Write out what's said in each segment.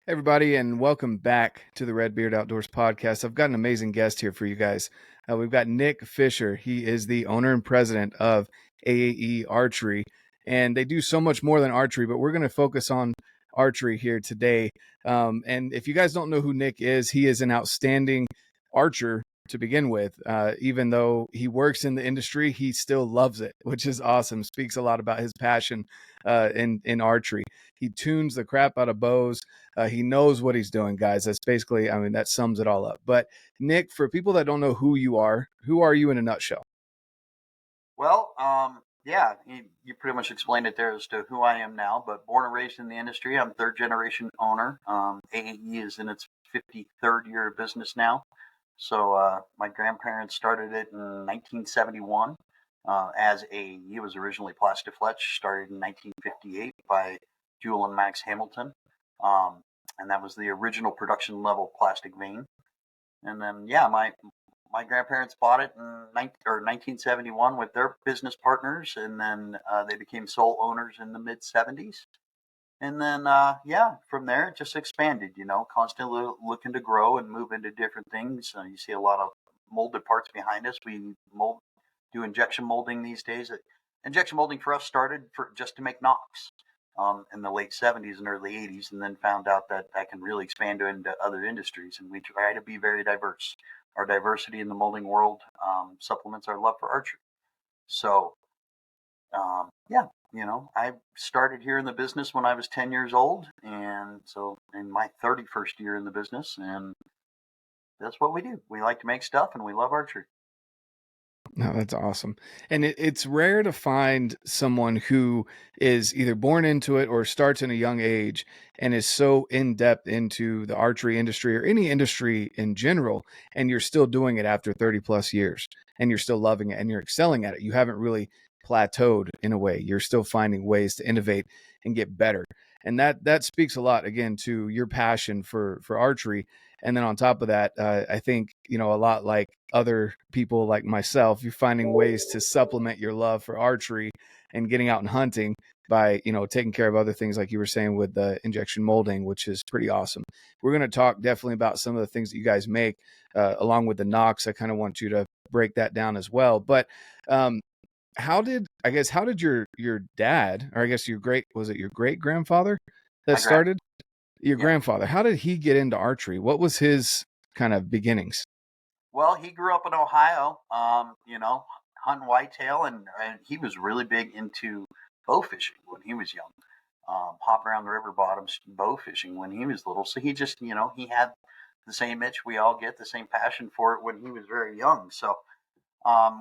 Hey everybody, and welcome back to the RedBeard Outdoors podcast. I've got an amazing guest here for you guys. We've got Nick Fisher. He is the owner and president of AAE Archery, and they do so much more than archery, but we're going to focus on archery here today. And if you guys don't know who Nick is, he is an outstanding archer to begin with. Even though he works in the industry, he still loves it, which is awesome. Speaks a lot about his passion in archery. He tunes the crap out of bows. He knows what he's doing, guys. That's basically, that sums it all up. But Nick, for people that don't know who you are you in a nutshell? Well, yeah, you pretty much explained it there as to who I am now, but born and raised in the industry. I'm third generation owner. AAE is in its 53rd year of business now. So my grandparents started it in 1971 as AAE. It was originally Plastifletch, started in 1958 by Jewel and Max Hamilton. And that was the original production level plastic vane. And then, yeah, my grandparents bought it in 1971 with their business partners, and then they became sole owners in the mid 70s. And then, yeah, from there it just expanded. Constantly looking to grow and move into different things. You see a lot of molded parts behind us. We do injection molding these days. Injection molding for us started just to make knocks in the late 70s and early 80s, and then found out that can really expand into other industries. And we try to be very diverse. Our diversity in the molding world supplements our love for archery. So, yeah, I started here in the business when I was 10 years old. And so in my 31st year in the business, and that's what we do. We like to make stuff and we love archery. No, that's awesome. And it's rare to find someone who is either born into it or starts in a young age and is so in depth into the archery industry or any industry in general. And you're still doing it after 30 plus years and you're still loving it and you're excelling at it. You haven't really plateaued in a way. You're still finding ways to innovate and get better. And that speaks a lot, again, to your passion for archery. And then on top of that, I think, a lot like other people like myself, you're finding ways to supplement your love for archery and getting out and hunting by, taking care of other things like you were saying with the injection molding, which is pretty awesome. We're going to talk definitely about some of the things that you guys make along with the knocks. I kind of want you to break that down as well. But how did your dad, or I guess was it your great grandfather that started? Your grandfather, how did he get into archery? What was his kind of beginnings? Well, he grew up in Ohio, hunting whitetail, and he was really big into bow fishing when he was young. Hopping around the river bottoms, bow fishing when he was little. So he just, he had the same itch we all get, the same passion for it when he was very young. So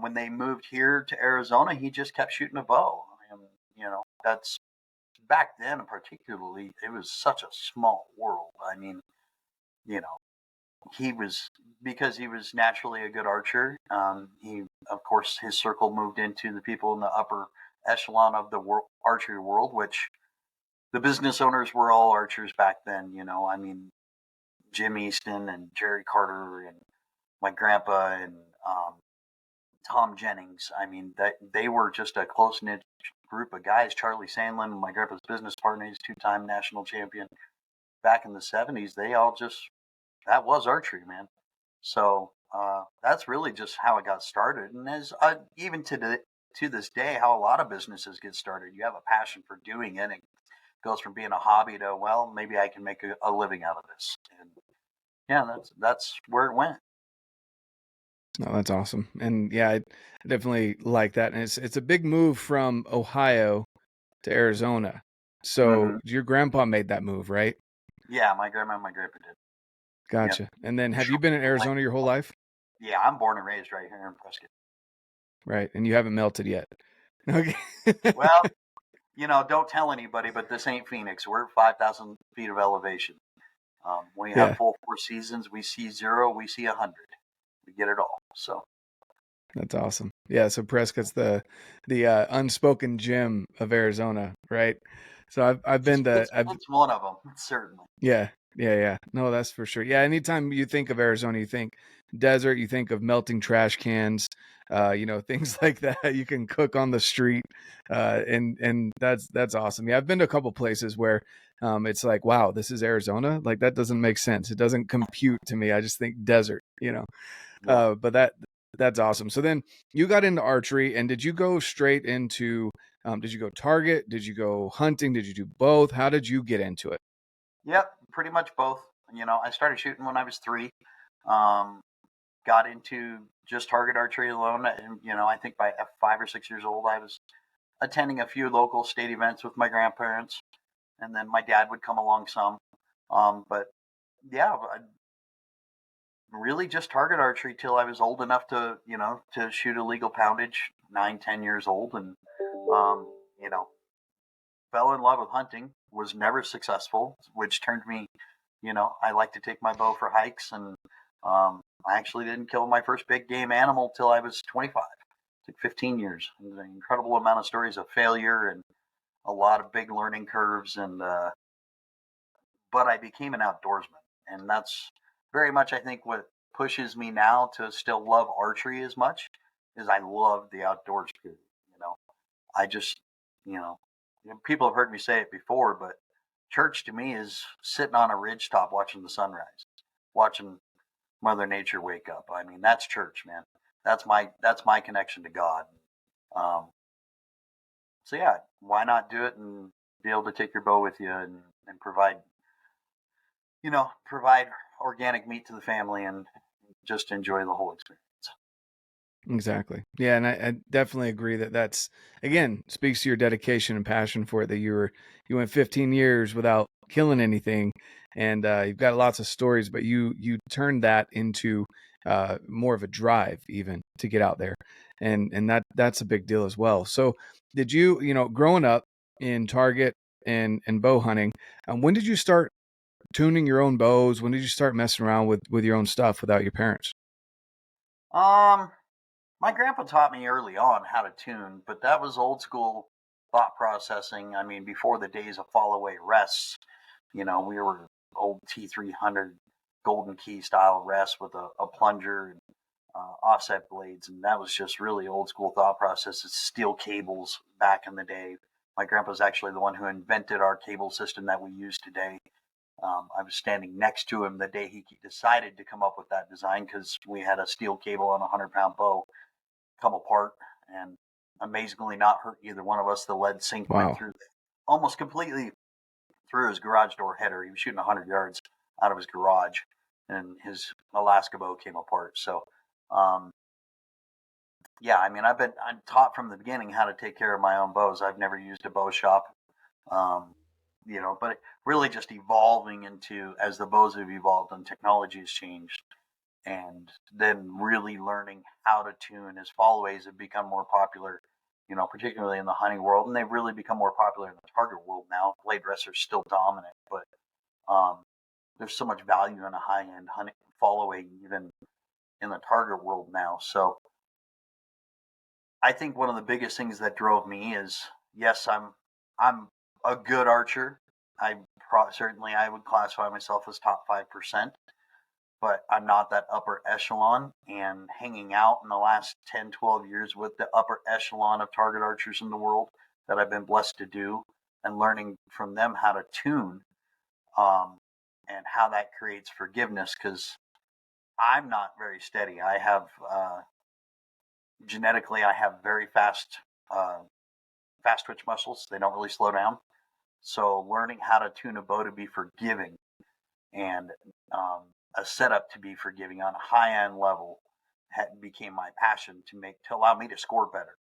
when they moved here to Arizona, he just kept shooting a bow. And, that's back then, particularly, it was such a small world. I mean, you know, because he was naturally a good archer. He, of course, his circle moved into the people in the upper echelon of the archery world, which the business owners were all archers back then. Jim Easton and Jerry Carter and my grandpa and Tom Jennings. That they were just a close knit group of guys. Charlie Sandlin, my grandpa's business partner, he's 2-time national champion. Back in the 70s, that was archery, man. So that's really just how it got started. And as even to this day, how a lot of businesses get started. You have a passion for doing it. It goes from being a hobby to, well, maybe I can make a living out of this. And yeah, that's where it went. Oh, that's awesome. And yeah, I definitely like that. And it's a big move from Ohio to Arizona. So your grandpa made that move, right? Yeah, my grandma and my grandpa did. Gotcha. Yep. And then have you been in Arizona your whole life? Yeah, I'm born and raised right here in Prescott. Right. And you haven't melted yet. Okay. Well, don't tell anybody, but this ain't Phoenix. We're 5,000 feet of elevation. We have full 4 seasons. We see 0, we see 100. We get it all. So that's awesome. Yeah. So Prescott's the unspoken gym of Arizona, right? So I've been to. It's one of them, certainly. Yeah. No, that's for sure. Yeah. Anytime you think of Arizona, you think desert. You think of melting trash cans. Things like that. You can cook on the street, and that's awesome. Yeah, I've been to a couple places where it's like, wow, this is Arizona. Like that doesn't make sense. It doesn't compute to me. I just think desert, you know. Yeah. But that's awesome. So then you got into archery, and did you go straight into? Did you go target? Did you go hunting? Did you do both? How did you get into it? Yep, pretty much both. I started shooting when I was 3. Um, got into just target archery alone, and I think by 5 or 6 years old, I was attending a few local state events with my grandparents, and then my dad would come along some. But yeah, I really just target archery till I was old enough to shoot a legal poundage, 9, 10 years old, and um, you know, fell in love with hunting. Was never successful, which turned me, I like to take my bow for hikes, and I actually didn't kill my first big game animal till I was 25. It took 15 years. It was an incredible amount of stories of failure and a lot of big learning curves, and but I became an outdoorsman, and that's very much, I think, what pushes me now to still love archery as much is I love the outdoors. Period. You know, I just, you know, people have heard me say it before, but church to me is sitting on a ridge top watching the sunrise, watching Mother Nature wake up. I mean, that's church, man. That's my connection to God. Um, so yeah, why not do it and be able to take your bow with you and provide organic meat to the family and just enjoy the whole experience. Exactly. Yeah, and I definitely agree that that's again speaks to your dedication and passion for it. That you went 15 years without killing anything, and you've got lots of stories, but you turned that into more of a drive even to get out there, and that's a big deal as well. So, did growing up in target and bow hunting, when did you start tuning your own bows? When did you start messing around with your own stuff without your parents? Um, my grandpa taught me early on how to tune, but that was old school thought processing. I mean, before the days of fall away rests, we were old T300 golden key style rests with a plunger and offset blades, and that was just really old school thought process. It's steel cables back in the day. My grandpa's actually the one who invented our cable system that we use today. I was standing next to him the day he decided to come up with that design because we had a steel cable on a 100-pound bow come apart and amazingly not hurt either one of us. The lead sink went Wow. through almost completely through his garage door header. He was shooting 100 yards out of his garage, and his Alaska bow came apart. So, um, yeah, I mean, I'm taught from the beginning how to take care of my own bows. I've never used a bow shop, um, but really just evolving into as the bows have evolved and technology has changed, and then really learning how to tune as followays have become more popular. Particularly in the hunting world, and they've really become more popular in the target world now. Blade rests are still dominant, but um, there's so much value in a high-end hunting following even in the target world now. So I think one of the biggest things that drove me is yes, I'm a good archer. Certainly I would classify myself as top 5%, but I'm not that upper echelon. And hanging out in the last 10, 12 years with the upper echelon of target archers in the world that I've been blessed to do and learning from them how to tune, um, and how that creates forgiveness because I'm not very steady. I have genetically, I have very uh, fast twitch muscles. They don't really slow down. So learning how to tune a bow to be forgiving and a setup to be forgiving on a high end level became my passion to allow me to score better.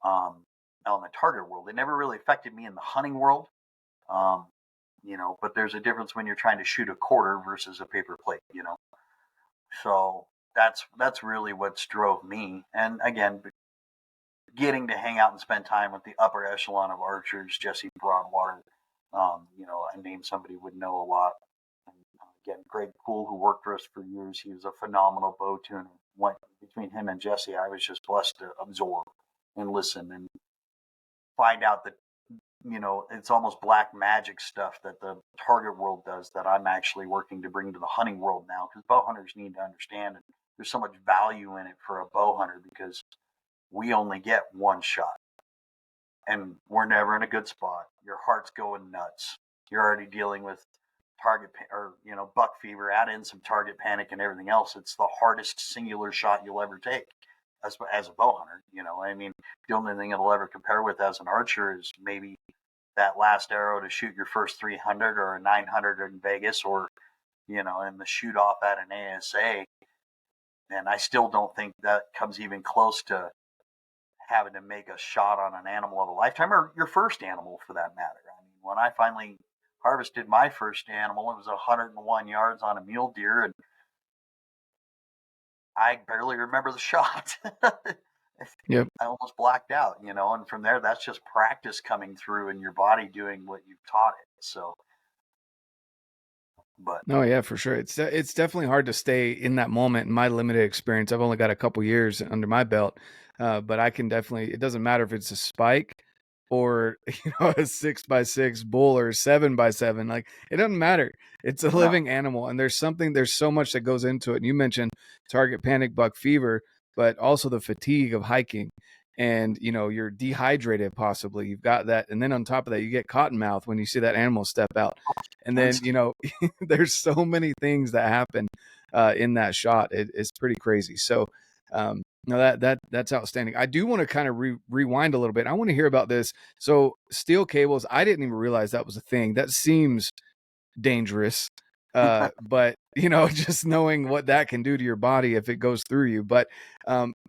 On the target world, it never really affected me in the hunting world. Um, but there's a difference when you're trying to shoot a quarter versus a paper plate. So that's really what's drove me. And again, getting to hang out and spend time with the upper echelon of archers, Jesse Broadwater, a name somebody would know a lot. And, again, Greg Poole, who worked for us for years, he was a phenomenal bow tuner. Between him and Jesse, I was just blessed to absorb and listen and find out that it's almost black magic stuff that the target world does that I'm actually working to bring to the hunting world now because bow hunters need to understand it. There's so much value in it for a bow hunter because we only get one shot and we're never in a good spot. Your heart's going nuts. you're already dealing with buck fever, add in some target panic and everything else. It's the hardest singular shot you'll ever take as a bow hunter. I mean, the only thing it'll ever compare with as an archer is maybe that last arrow to shoot your first 300 or a 900 in Vegas, or in the shoot off at an ASA. And I still don't think that comes even close to having to make a shot on an animal of a lifetime, or your first animal for that matter. I mean, when I finally harvested my first animal, it was 101 yards on a mule deer, and I barely remember the shot. Yep. I almost blacked out, and from there, that's just practice coming through and your body doing what you've taught it. So, but No, yeah, for sure. It's definitely hard to stay in that moment. In my limited experience, I've only got a couple years under my belt, but I can definitely. It doesn't matter if it's a spike or a 6x6 bull or a 7x7. Like, it doesn't matter. It's a no, living animal, and there's so much that goes into it. And you mentioned target panic, buck fever, but also the fatigue of hiking. And you're dehydrated, possibly. You've got that, and then on top of that, you get cottonmouth when you see that animal step out. And then there's so many things that happen in that shot. It's pretty crazy. So no, that's outstanding. I do want to kind of rewind a little bit. I want to hear about this. So steel cables, I didn't even realize that was a thing. That seems dangerous. But just knowing what that can do to your body if it goes through you. But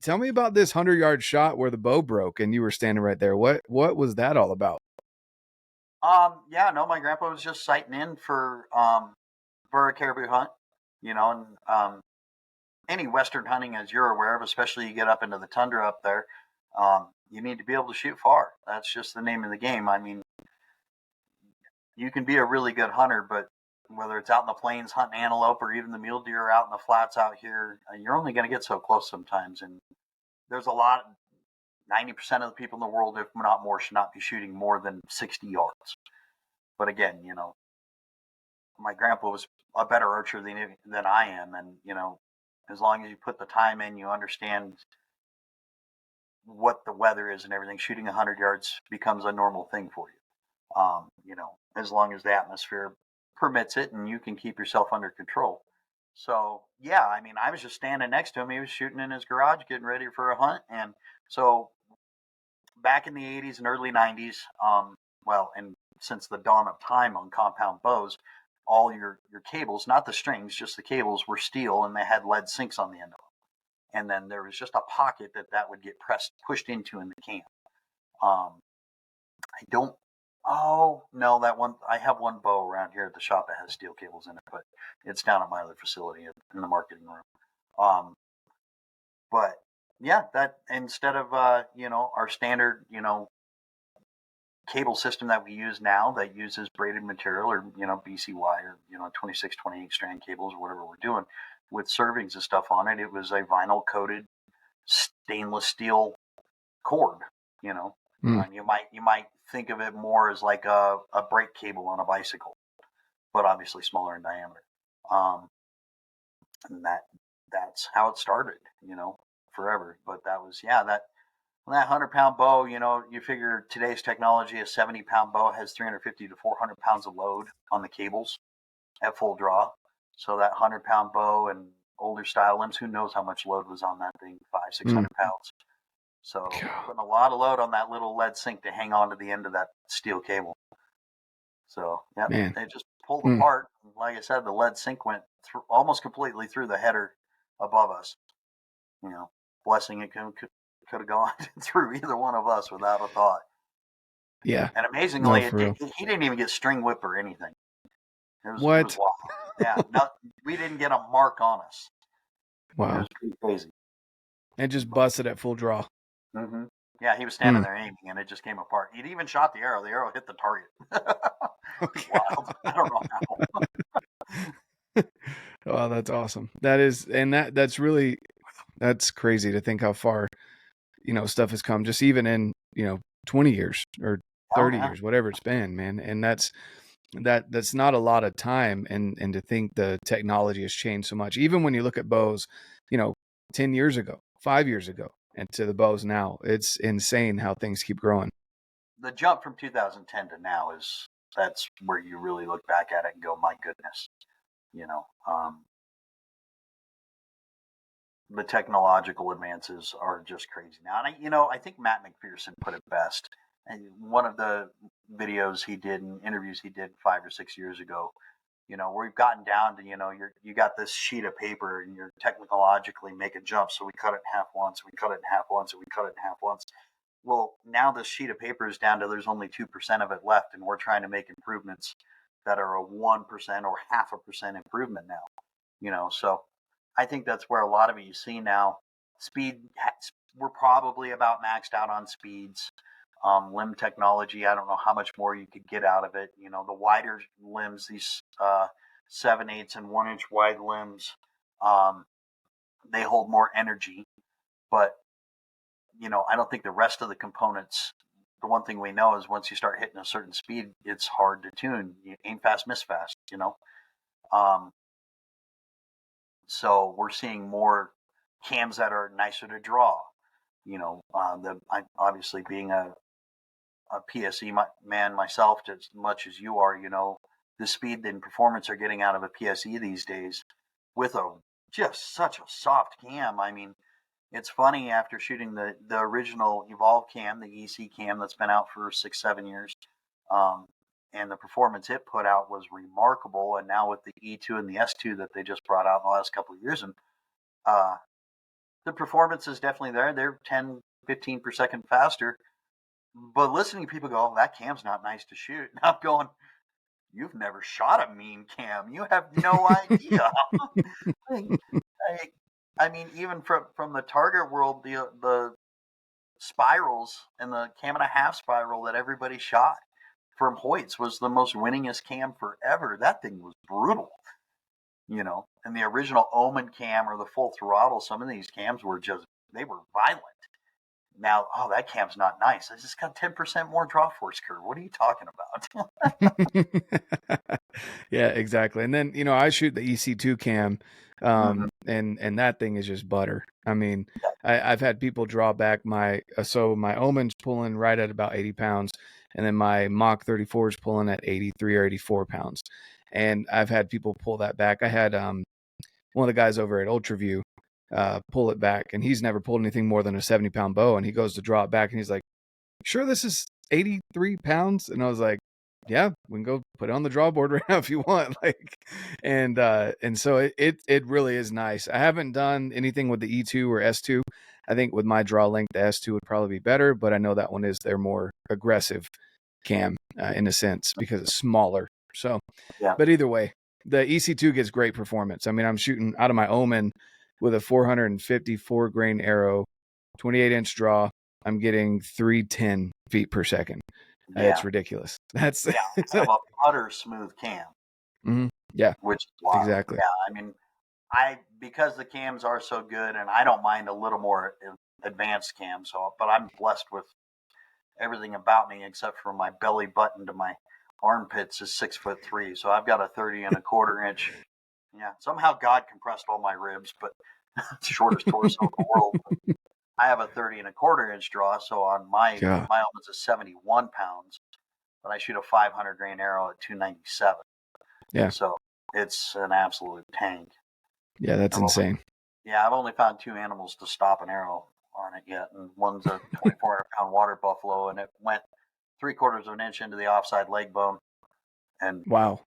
tell me about this 100-yard shot where the bow broke and you were standing right there. What was that all about? yeah, no, my grandpa was just sighting in for a caribou hunt, and any Western hunting, as you're aware of, especially you get up into the tundra up there, you need to be able to shoot far. That's just the name of the game. I mean, you can be a really good hunter, but whether it's out in the plains hunting antelope or even the mule deer out in the flats out here, you're only going to get so close sometimes. And there's 90% of the people in the world, if not more, should not be shooting more than 60 yards. But again, my grandpa was a better archer than I am. And, as long as you put the time in, you understand what the weather is and everything, shooting 100 yards becomes a normal thing for you. As long as the atmosphere permits it and you can keep yourself under control. So, yeah, I mean, I was just standing next to him. He was shooting in his garage, getting ready for a hunt. And so back in the 80s and early 90s, and since the dawn of time on compound bows, all your cables, not the strings, just the cables, were steel, and they had lead sinks on the end of them. And then there was just a pocket that would get pushed into in the camp. I don't. Oh no, that one. I have one bow around here at the shop that has steel cables in it, but it's down at my other facility in the marketing room. But yeah, that instead of our standard cable system that we use now that uses braided material or BCY or 26, 28 strand cables or whatever we're doing with servings and stuff on it, it was a vinyl coated stainless steel cord. You might think of it more as like a brake cable on a bicycle, but obviously smaller in diameter. And that's how it started, forever. But that was that 100-pound bow. You figure today's technology, a 70-pound bow has 350 to 400 pounds of load on the cables at full draw. So that 100-pound bow and older style limbs, who knows how much load was on that thing? 500-600 pounds. So putting a lot of load on that little lead sink to hang on to the end of that steel cable. So yeah, they just pulled apart. Like I said, the lead sink went almost completely through the header above us. Blessing it could have gone through either one of us without a thought. Yeah. And amazingly, he didn't even get string whip or anything. It was wild. Yeah, we didn't get a mark on us. Wow. It was pretty crazy. And just busted at full draw. Mm-hmm. Yeah, he was standing there aiming, and it just came apart. He'd even shot the arrow. The arrow hit the target. Wild. I don't know how. Oh, that's awesome. That's crazy to think how far, stuff has come just even in, 20 years or 30 years, whatever it's been, man. And that's not a lot of time. And to think the technology has changed so much, even when you look at bows, 10 years ago, 5 years ago, and to the bows now, it's insane how things keep growing. The jump from 2010 to now is that's where you really look back at it and go, my goodness, you know, the technological advances are just crazy now. And I think Matt McPherson put it best. And one of the videos he did and interviews he did 5 or 6 years ago, we've gotten down to, you got this sheet of paper and you're technologically making jumps. So we cut it in half once, we cut it in half once, and we cut it in half once. Well, now this sheet of paper is down to there's only 2% of it left, and we're trying to make improvements that are a 1% or 0.5% improvement now. So I think that's where a lot of it you see now. Speed, we're probably about maxed out on speeds. Limb technology, I don't know how much more you could get out of it. The wider limbs, these 7/8 and 1 inch wide limbs, they hold more energy. But, I don't think the rest of the components, the one thing we know is once you start hitting a certain speed, it's hard to tune. You aim fast, miss fast, So we're seeing more cams that are nicer to draw. Obviously being a PSE man myself, as much as you are, the speed and performance are getting out of a PSE these days with just such a soft cam. I mean, it's funny, after shooting the original Evolve cam, the EC cam that's been out for 6-7 years, and the performance it put out was remarkable. And now with the E2 and the S2 that they just brought out in the last couple of years, and the performance is definitely there. They're 10, 15 per second faster. But listening to people go, oh, that cam's not nice to shoot. And I'm going, you've never shot a mean cam. You have no idea. I mean, even from the target world, the spirals and the 1.5 spiral that everybody shot from Hoyt's was the most winningest cam forever. That thing was brutal, And the original Omen cam or the full throttle, some of these cams were they were violent. Now, that cam's not nice. I just got 10% more draw force curve. What are you talking about? Yeah, exactly. And then, I shoot the EC2 cam, and that thing is just butter. I mean, I've had people draw back my Omen's pulling right at about 80 pounds, and then my Mach 34 is pulling at 83 or 84 pounds. And I've had people pull that back. I had one of the guys over at Ultraview pull it back, and he's never pulled anything more than a 70-pound bow, and he goes to draw it back, and he's like, sure this is 83 pounds? And I was like, yeah, we can go put it on the drawboard right now if you want. And so it really is nice. I haven't done anything with the E2 or S2. I think with my draw length, the S2 would probably be better, but I know that one is their more aggressive cam in a sense because it's smaller. So, yeah. But either way, the EC2 gets great performance. I mean, I'm shooting out of my Omen with a 454 grain arrow, 28-inch draw. I'm getting 310 feet per second. Yeah. It's ridiculous. That's kind of a butter smooth cam. Mm-hmm. Yeah, which is wild. Exactly. Yeah, I mean, because the cams are so good, and I don't mind a little more advanced cam. But I'm blessed with everything about me except for my belly button to my armpits is 6'3", so I've got a 30 1/4 inch. Yeah, somehow God compressed all my ribs, but it's the shortest torso in the world. But I have a 30 1/4 inch draw, so on my helmet's a 71 pounds, but I shoot a 500 grain arrow at 297. Yeah. So it's an absolute tank. Yeah, that's insane. I've only found 2 animals to stop an arrow on it yet, and one's a 2,400-pound water buffalo, and it went 3/4 of an inch into the offside leg bone, and wow,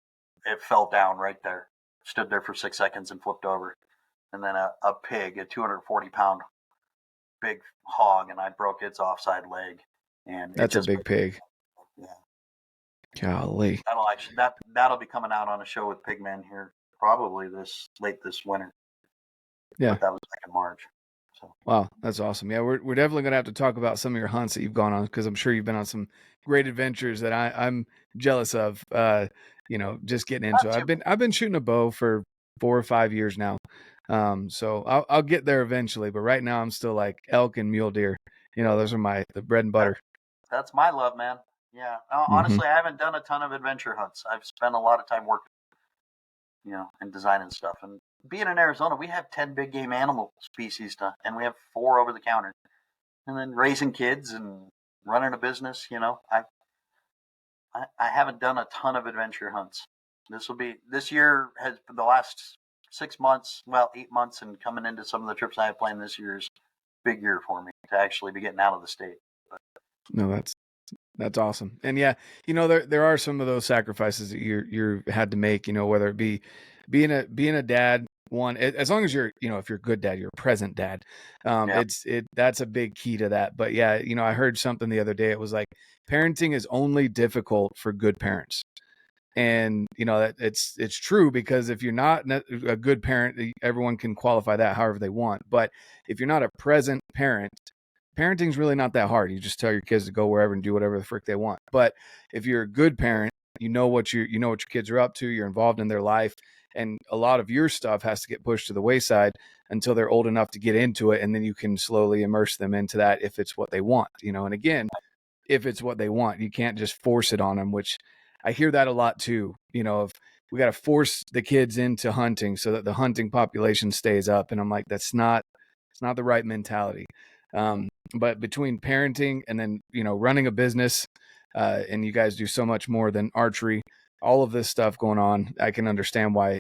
it fell down right there. Stood there for 6 seconds and flipped over. And then a pig, a 240-pound big hog, and I broke its offside leg. And that's a big pig. Yeah. Golly. That'll be coming out on a show with Pigmen here probably late this winter. Yeah. But that was back in March. So. Wow, that's awesome. Yeah, we're definitely gonna have to talk about some of your hunts that you've gone on, because I'm sure you've been on some great adventures that I'm jealous of. Just getting into it. I've been shooting a bow for 4 or 5 years now. So I'll get there eventually, but right now I'm still like elk and mule deer. Those are the bread and butter. That's my love, man. Yeah. Honestly, I haven't done a ton of adventure hunts. I've spent a lot of time working, and designing stuff. And being in Arizona, we have 10 big game animal species and we have 4 over the counter. And then raising kids and running a business, I haven't done a ton of adventure hunts. This year has been the last 6 months, well, 8 months, and coming into some of the trips I have planned this year's big year for me to actually be getting out of the state. But, No, that's awesome. And yeah, there are some of those sacrifices that you're had to make, whether it be being a dad, one, as long as you're, if you're a good dad, you're a present dad. yeah, That's a big key to that. But yeah, I heard something the other day. It was like parenting is only difficult for good parents. And that it's true, because if you're not a good parent, everyone can qualify that however they want. But if you're not a present parent, parenting's really not that hard. You just tell your kids to go wherever and do whatever the frick they want. But if you're a good parent, you know what your kids are up to. You're involved in their life, and a lot of your stuff has to get pushed to the wayside until they're old enough to get into it, and then you can slowly immerse them into that if it's what they want. And again, if it's what they want, you can't just force it on them, which I hear that a lot too. If we got to force the kids into hunting so that the hunting population stays up, and I'm like, it's not the right mentality. But between parenting and then running a business, and you guys do so much more than archery, all of this stuff going on, I can understand why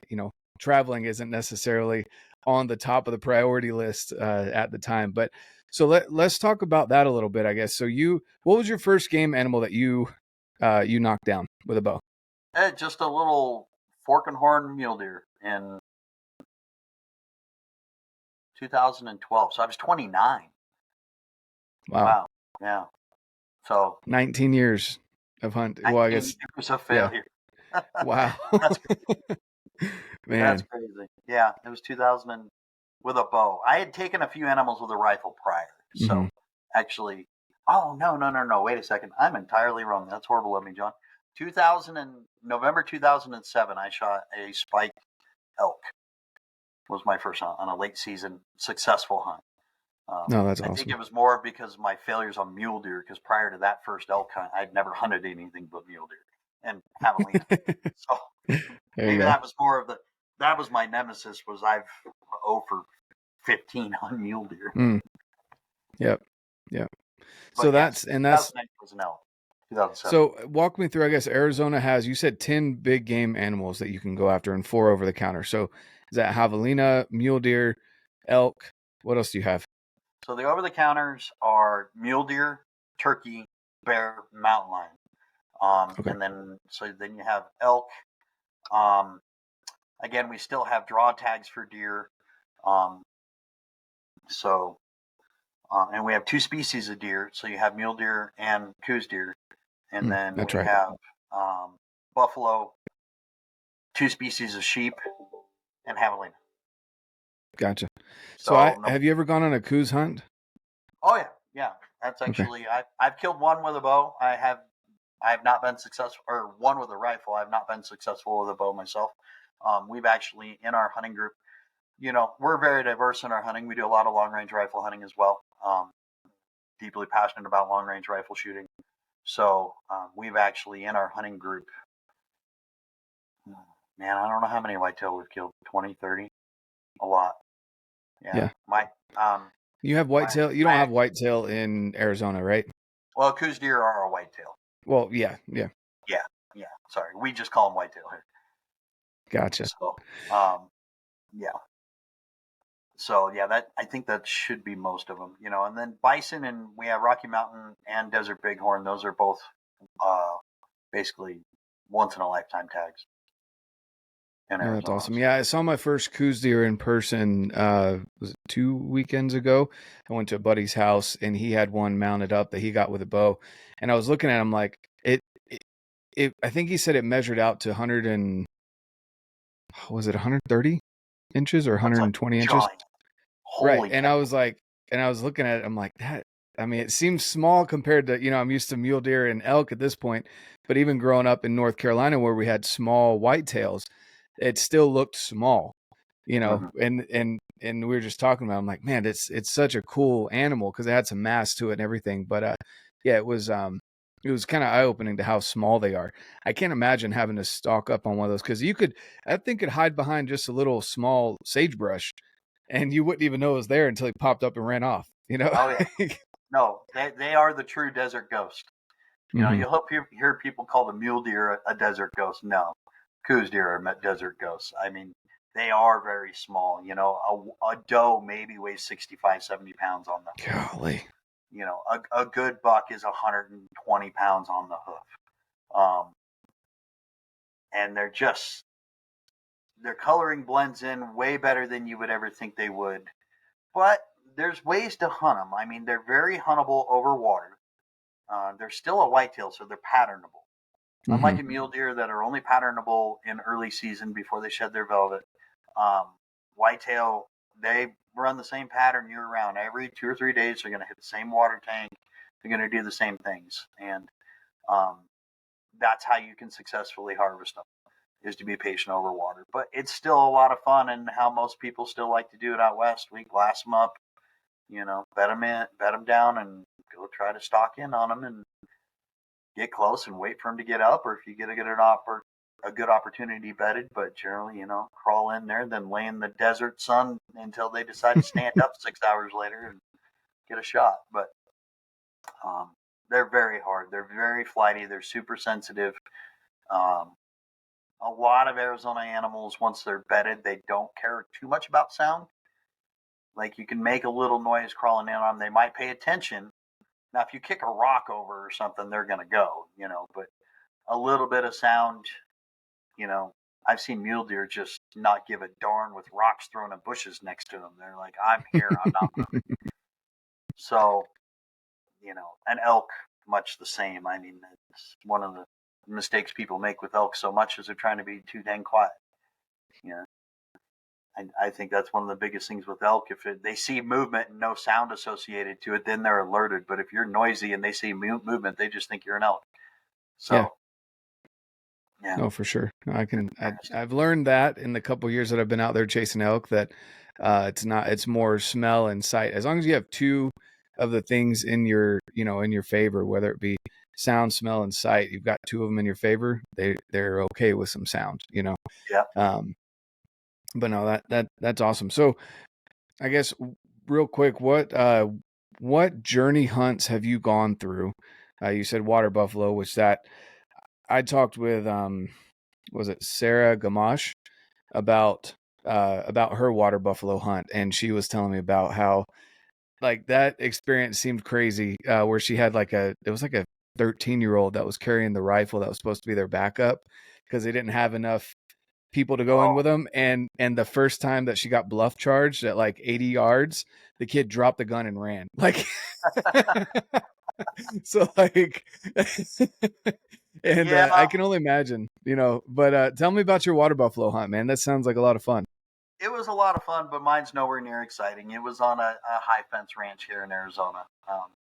traveling isn't necessarily on the top of the priority list at the time. But so let's talk about that a little bit, I guess. So what was your first game animal that you knocked down with a bow? just a little fork and horn mule deer in 2012. So I was 29. Wow. Yeah. So 19 years of hunt. Well, I 19 guess, years of yeah. failure. Wow. That's Man. That's crazy. Yeah, it was 2000 with a bow. I had taken a few animals with a rifle prior. So actually, oh, no. Wait a second. I'm entirely wrong. That's horrible of me, John. November 2007, I shot a spiked elk. Was my first hunt on a late season successful hunt. No, that's awesome. I think it was more because of my failures on mule deer, because prior to that first elk hunt, I'd never hunted anything but mule deer and javelina. So maybe that was that was my nemesis. Was I've 0 for 15 on mule deer. Yep. But so yes, that's 2008 was an elk. 2007. So walk me through. I guess Arizona has, you said 10 big game animals that you can go after and 4 over the counter. So is that javelina, mule deer, elk? What else do you have? So the over the counters are mule deer, turkey, bear, mountain lion. Okay. And then you have elk. Again, we still have draw tags for deer. And we have 2 species of deer. So you have mule deer and coos deer. And then we have buffalo, 2 species of sheep, and javelina. Gotcha. So have you ever gone on a coos hunt? Oh yeah. That's actually I've killed one with a bow. I have not been successful, or one with a rifle. I've not been successful with a bow myself. We've actually, in our hunting group, we're very diverse in our hunting. We do a lot of long range rifle hunting as well. Deeply passionate about long range rifle shooting. So we've actually, in our hunting group, man, I don't know how many whitetail we've killed. 20, 30, a lot. Yeah. You have whitetail. You don't have whitetail in Arizona, right? Well, coos deer are a whitetail. Well, yeah. Sorry, we just call them whitetail here. Gotcha. So, yeah. So yeah, I think that should be most of them, and then bison, and we have Rocky Mountain and Desert Bighorn. Those are both basically once in a lifetime tags. Oh, that's awesome. Yeah, I saw my first coos deer in person, was it 2 weekends ago? I went to a buddy's house and he had one mounted up that he got with a bow. And I was looking at him like I think he said it measured out to 130 inches or 120 inches? Right. And I was looking at it, I'm like, it seems small compared to, I'm used to mule deer and elk at this point, but even growing up in North Carolina where we had small whitetails, it still looked small, and we were just talking about, I'm like, man, it's such a cool animal because it had some mass to it and everything. But it was kind of eye-opening to how small they are. I can't imagine having to stalk up on one of those, because that thing could hide behind just a little small sagebrush and you wouldn't even know it was there until he popped up and ran off, Oh yeah. No, they are the true desert ghost. You know, Mm-hmm. you hope you hear people call the mule deer a desert ghost. No, Coues deer are desert ghosts. I mean, they are very small. You know, a doe maybe weighs 65, 70 pounds on the hoof. Golly. You know, a good buck is 120 pounds on the hoof. And their coloring blends in way better than you would ever think they would. But there's ways to hunt them. I mean, they're very huntable over water. They're still a whitetail, so they're patternable. Mm-hmm. Unlike a mule deer that are only patternable in early season before they shed their velvet, whitetail, they run the same pattern year round. Every 2 or 3 days, they're going to hit the same water tank. They're going to do the same things. And um, that's how you can successfully harvest them, is to be patient over water. But it's still a lot of fun, and how most people still like to do it out west. We glass them up, you know, bed them down, and go try to stalk in on them and get close and wait for them to get up. Or if you get a good opportunity bedded, but generally, you know, crawl in there, then lay in the desert sun until they decide to stand up 6 hours later and get a shot. But um, they're very hard. They're very flighty. They're super sensitive. Um, a lot of Arizona animals, once they're bedded, they don't care too much about sound. Like, you can make a little noise crawling in on them. They might pay attention. Now, if you kick a rock over or something, they're going to go, you know, but a little bit of sound, you know, I've seen mule deer just not give a darn with rocks thrown in bushes next to them. They're like, I'm here, I'm not moving. So, you know, an elk, much the same. I mean, it's one of the mistakes people make with elk so much is they're trying to be too dang quiet. You know, I think that's one of the biggest things with elk. If they see movement and no sound associated to it, then they're alerted. But if you're noisy and they see movement, they just think you're an elk. Yeah. So, yeah. No, for sure. I've learned that in the couple years that I've been out there chasing elk, that it's more smell and sight. As long as you have two of the things in your favor, whether it be sound, smell, and sight, you've got two of them in your favor. They're okay with some sound, you know. Yeah. Um, but no, that's awesome. So I guess real quick, what journey hunts have you gone through? You said water buffalo, which that I talked with was it Sarah Gamache about her water buffalo hunt, and she was telling me about how like that experience seemed crazy, where she had it was like a 13-year-old that was carrying the rifle that was supposed to be their backup because they didn't have enough people to go in Oh, with them, and the first time that she got bluff charged at like 80 yards, the kid dropped the gun and ran like so like and yeah. I can only imagine, but tell me about your water buffalo hunt, man. That sounds like a lot of fun. It was a lot of fun, but mine's nowhere near exciting. It was on a high fence ranch here in Arizona.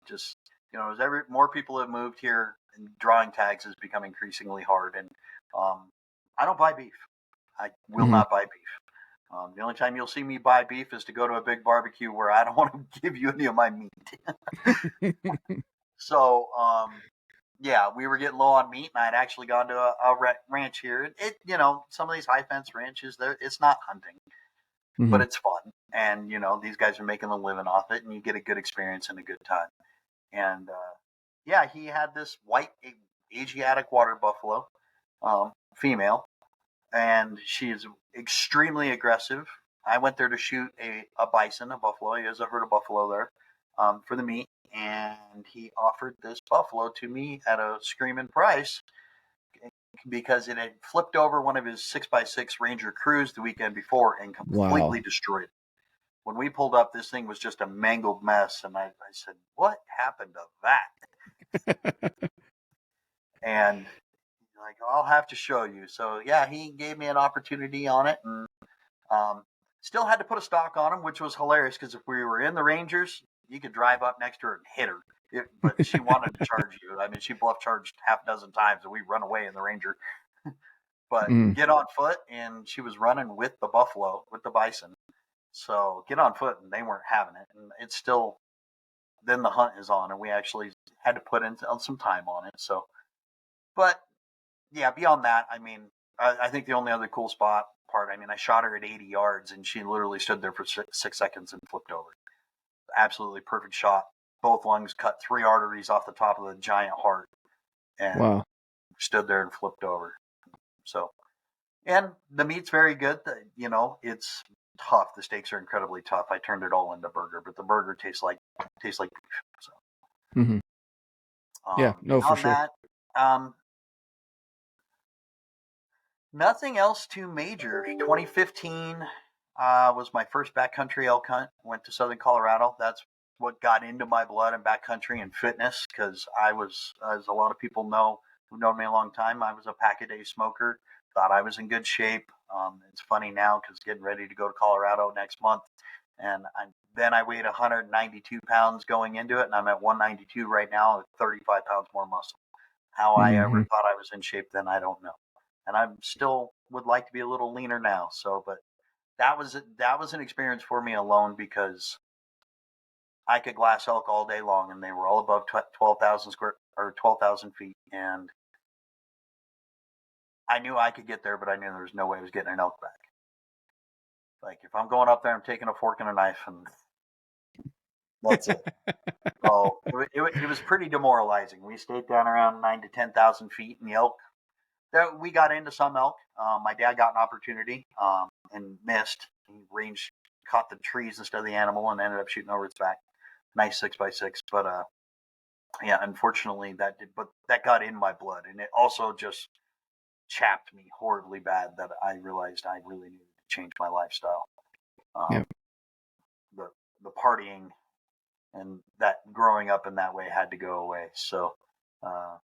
Just, you know, as more people have moved here, and drawing tags has become increasingly hard. And um, I don't buy beef. I will Hmm. not buy beef. The only time you'll see me buy beef is to go to a big barbecue where I don't want to give you any of my meat. So, yeah, we were getting low on meat, and I'd actually gone to a ranch here. You know, some of these high fence ranches, it's not hunting, but Hmm. it's fun. And, you know, these guys are making a living off it, and you get a good experience and a good time. And, yeah, he had this white Asiatic water buffalo, female, and she is extremely aggressive. I went there to shoot a bison, a buffalo. He has a herd of buffalo there, for the meat. And he offered this buffalo to me at a screaming price because it had flipped over one of his 6x6 Ranger Crews the weekend before and Wow. completely destroyed it. When we pulled up, this thing was just a mangled mess. And I said, "What happened to that?" And like, "I'll have to show you." So, yeah, he gave me an opportunity on it. And Um, still had to put a stock on him, which was hilarious because if we were in the Rangers, you could drive up next to her and hit her. But she wanted to charge you. I mean, she bluff charged half a dozen times, and we run away in the Ranger. But Mm. get on foot, and she was running with the buffalo, with the bison. So get on foot, and they weren't having it. And it's still, then the hunt is on, and we actually had to put in some time on it. So, but yeah, beyond that, I mean, I think the only other cool spot part, I mean, I shot her at 80 yards and she literally stood there for 6 seconds and flipped over. Absolutely perfect shot. Both lungs cut 3 arteries off the top of the giant heart. and Wow. stood there and flipped over. So, and the meat's very good. It's tough. The steaks are incredibly tough. I turned it all into burger, but the burger tastes like beef. So, Hmm. Yeah, no, for beyond sure. that, um, nothing else too major. 2015 was my first backcountry elk hunt. Went to southern Colorado. That's what got into my blood in backcountry and fitness, because I was, as a lot of people know who've known me a long time, I was a pack-a-day smoker. Thought I was in good shape. It's funny now because getting ready to go to Colorado next month, and then I weighed 192 pounds going into it, and I'm at 192 right now with 35 pounds more muscle. How I ever Hmm. thought I was in shape then, I don't know. And I still would like to be a little leaner now. So, but that was an experience for me alone, because I could glass elk all day long, and they were all above 12,000 square or 12,000 feet, and I knew I could get there, but I knew there was no way I was getting an elk back. Like, if I'm going up there, I'm taking a fork and a knife, and that's it. So it was pretty demoralizing. We stayed down around 9 to 10,000 feet, and the elk. We got into some elk. My dad got an opportunity and missed. He caught the trees instead of the animal, and ended up shooting over its back. Nice 6x6, but yeah, unfortunately but that got in my blood, and it also just chapped me horribly bad, that I realized I really needed to change my lifestyle. Um, Yep. the the partying and that growing up in that way had to go away. So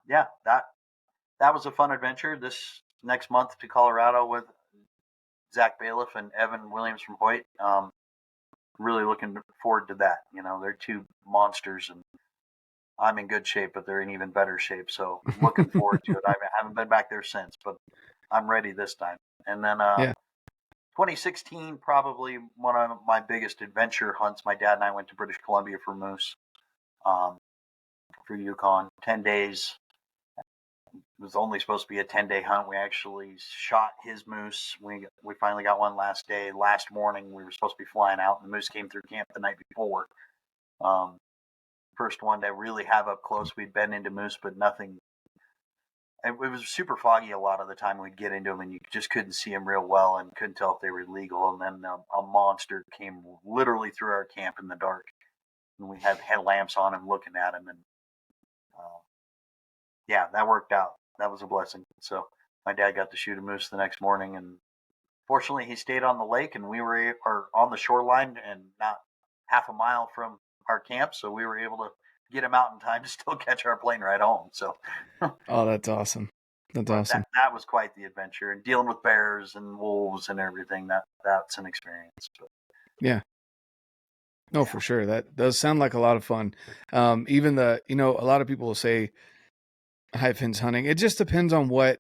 yeah, that was a fun adventure. This next month to Colorado with Zach Bailiff and Evan Williams from Hoyt. Really looking forward to that. They're two monsters, and I'm in good shape, but they're in even better shape. So looking forward to it. I haven't been back there since, but I'm ready this time. And then Yeah. 2016, probably one of my biggest adventure hunts. My dad and I went to British Columbia for moose, um, for Yukon. 10 days. It was only supposed to be a 10-day hunt. We actually shot his moose. We finally got one last day. Last morning, we were supposed to be flying out, and the moose came through camp the night before. Um, First one to really have up close. We'd been into moose, but nothing. It was super foggy a lot of the time. We'd get into them, and you just couldn't see them real well, and couldn't tell if they were legal. And then a monster came literally through our camp in the dark, and we had headlamps on him, looking at him, and uh, yeah, that worked out. That was a blessing. So my dad got to shoot a moose the next morning, and fortunately he stayed on the lake, and we were on the shoreline and not half a mile from our camp, so we were able to get him out in time to still catch our plane ride home. So, Oh, that's awesome. That's but that awesome. that was quite the adventure, and dealing with bears and wolves and everything. That's an experience. But Yeah. No, yeah, for sure. That does sound like a lot of fun. Even a lot of people will say high fence hunting. It just depends on what,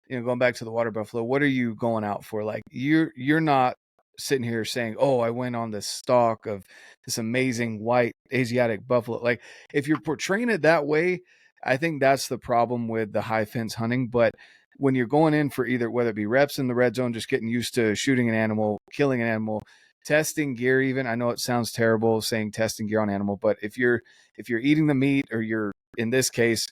going back to the water buffalo, what are you going out for? Like you're not sitting here saying, "Oh, I went on this stalk of this amazing white Asiatic buffalo." Like if you're portraying it that way, I think that's the problem with the high fence hunting. But when you're going in for either, whether it be reps in the red zone, just getting used to shooting an animal, killing an animal, testing gear, even, I know it sounds terrible saying testing gear on animal, but if you're eating the meat, or you're, in this case,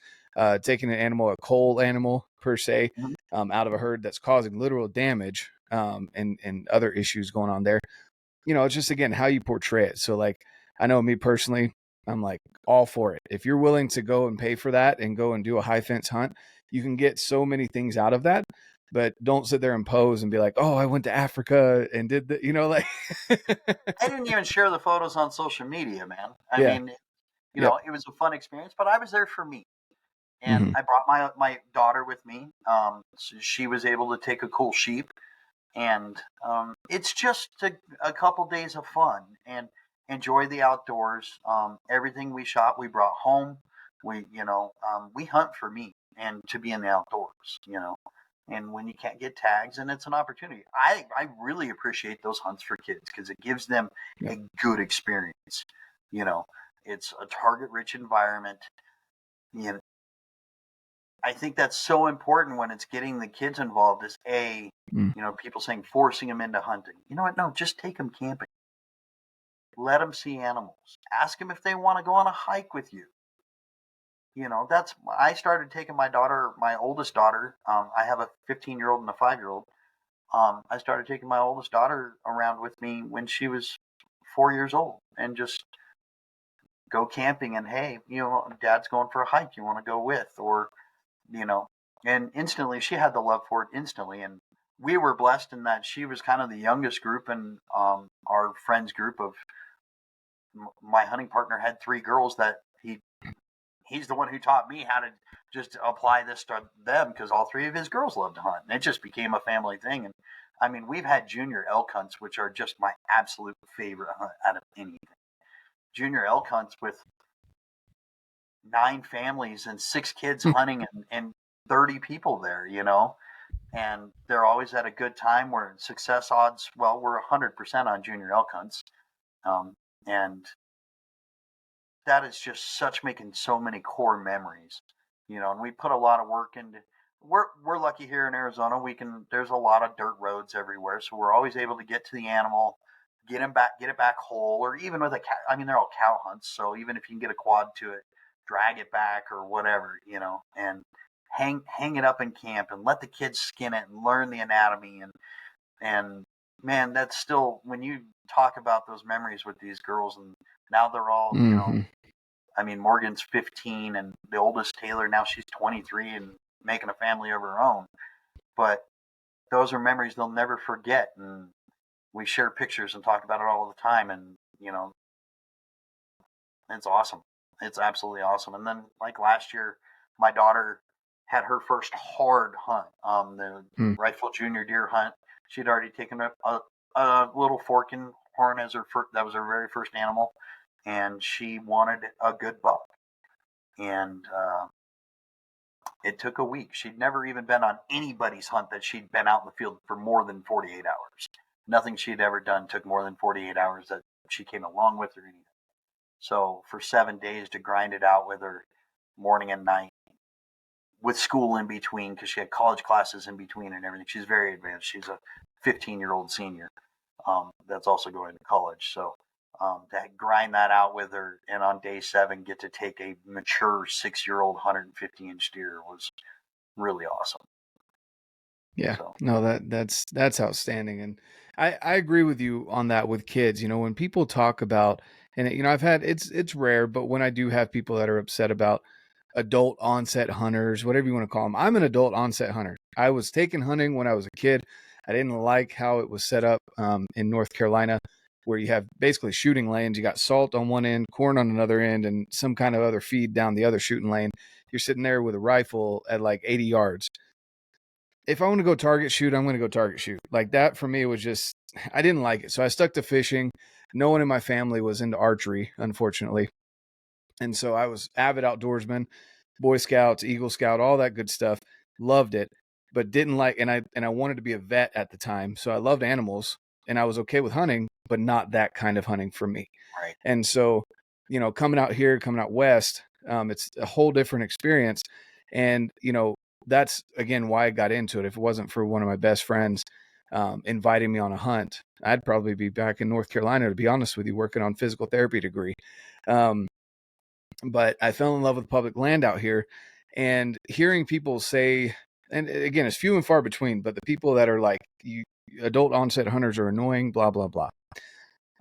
taking an animal, a cull animal per se, mm-hmm. out of a herd that's causing literal damage, and other issues going on there. It's just, again, how you portray it. So, like, I know me personally, I'm like all for it. If you're willing to go and pay for that and go and do a high fence hunt, you can get so many things out of that. But don't sit there and pose and be like, "Oh, I went to Africa and did the," like. I didn't even share the photos on social media, man. I Yeah. mean, Yep. it was a fun experience, but I was there for me. And Hmm. I brought my daughter with me. So she was able to take a cool sheep, and it's just a couple days of fun and enjoy the outdoors. Everything we shot, we brought home. We hunt for meat and to be in the outdoors. And when you can't get tags, and it's an opportunity, I really appreciate those hunts for kids, because it gives them Yep. a good experience. You know, it's a target-rich environment. You know, I think that's so important when it's getting the kids involved. Is Mm. people saying forcing them into hunting. You know what? No, just take them camping. Let them see animals. Ask them if they want to go on a hike with you. I started taking my oldest daughter. I have a 15-year-old and a 5-year-old. I started taking my oldest daughter around with me when she was 4 years old, and just go camping. And hey, Dad's going for a hike. You want to go with? Or you know, and instantly she had the love for it instantly. And we were blessed in that she was kind of the youngest group in our friends group. Of My hunting partner had 3 girls that he's the one who taught me how to just apply this to them, because all 3 of his girls loved to hunt, and it just became a family thing. And I mean, we've had junior elk hunts, which are just my absolute favorite hunt out of anything. Junior elk hunts with 9 families and 6 kids hunting, and 30 people there, and they're always at a good time. Where success odds, well, we're 100% on junior elk hunts. And that is just such making so many core memories, and we put a lot of work into. We're lucky here in Arizona. There's a lot of dirt roads everywhere, so we're always able to get to the animal, get it back whole. Or even with a cow, I mean, they're all cow hunts, so even if you can get a quad to it, drag it back or whatever, and hang it up in camp and let the kids skin it and learn the anatomy. And man, that's still, when you talk about those memories with these girls, and now they're all, Mm-hmm. I mean, Morgan's 15, and the oldest Taylor, now she's 23 and making a family of her own. But those are memories they'll never forget. And we share pictures and talk about it all the time. And, it's awesome. It's absolutely awesome. And then, like last year, my daughter had her first hard hunt, the Mm. rifle junior deer hunt. She'd already taken a little forking horn as that was her very first animal, and she wanted a good buck. And it took a week. She'd never even been on anybody's hunt that she'd been out in the field for more than 48 hours. Nothing she'd ever done took more than 48 hours that she came along with or anything. So for 7 days to grind it out with her morning and night, with school in between, because she had college classes in between and everything. She's very advanced. She's a 15-year-old senior that's also going to college. So to grind that out with her, and on day 7 get to take a mature 6-year-old 150-inch deer was really awesome. Yeah, So no, that's outstanding. And I agree with you on that with kids. When people talk about, and I've had, it's rare, but when I do have people that are upset about adult onset hunters, whatever you want to call them, I'm an adult onset hunter. I was taken hunting when I was a kid. I didn't like how it was set up in North Carolina, where you have basically shooting lanes. You got salt on one end, corn on another end, and some kind of other feed down the other shooting lane. You're sitting there with a rifle at like 80 yards. If I want to go target shoot, I'm going to go target shoot. Like that for me was just, I didn't like it. So I stuck to fishing. No one in my family was into archery, unfortunately. And so I was avid outdoorsman, Boy Scouts, Eagle Scout, all that good stuff. Loved it, but didn't like, and I wanted to be a vet at the time. So I loved animals and I was okay with hunting, but not that kind of hunting for me. right, And so, coming out here, coming out west, it's a whole different experience. And, that's again why I got into it. If it wasn't for one of my best friends inviting me on a hunt, I'd probably be back in North Carolina, to be honest with you, working on physical therapy degree. But I fell in love with public land out here, and hearing people say, and again, it's few and far between, but the people that are like, you adult onset hunters are annoying, blah, blah, blah.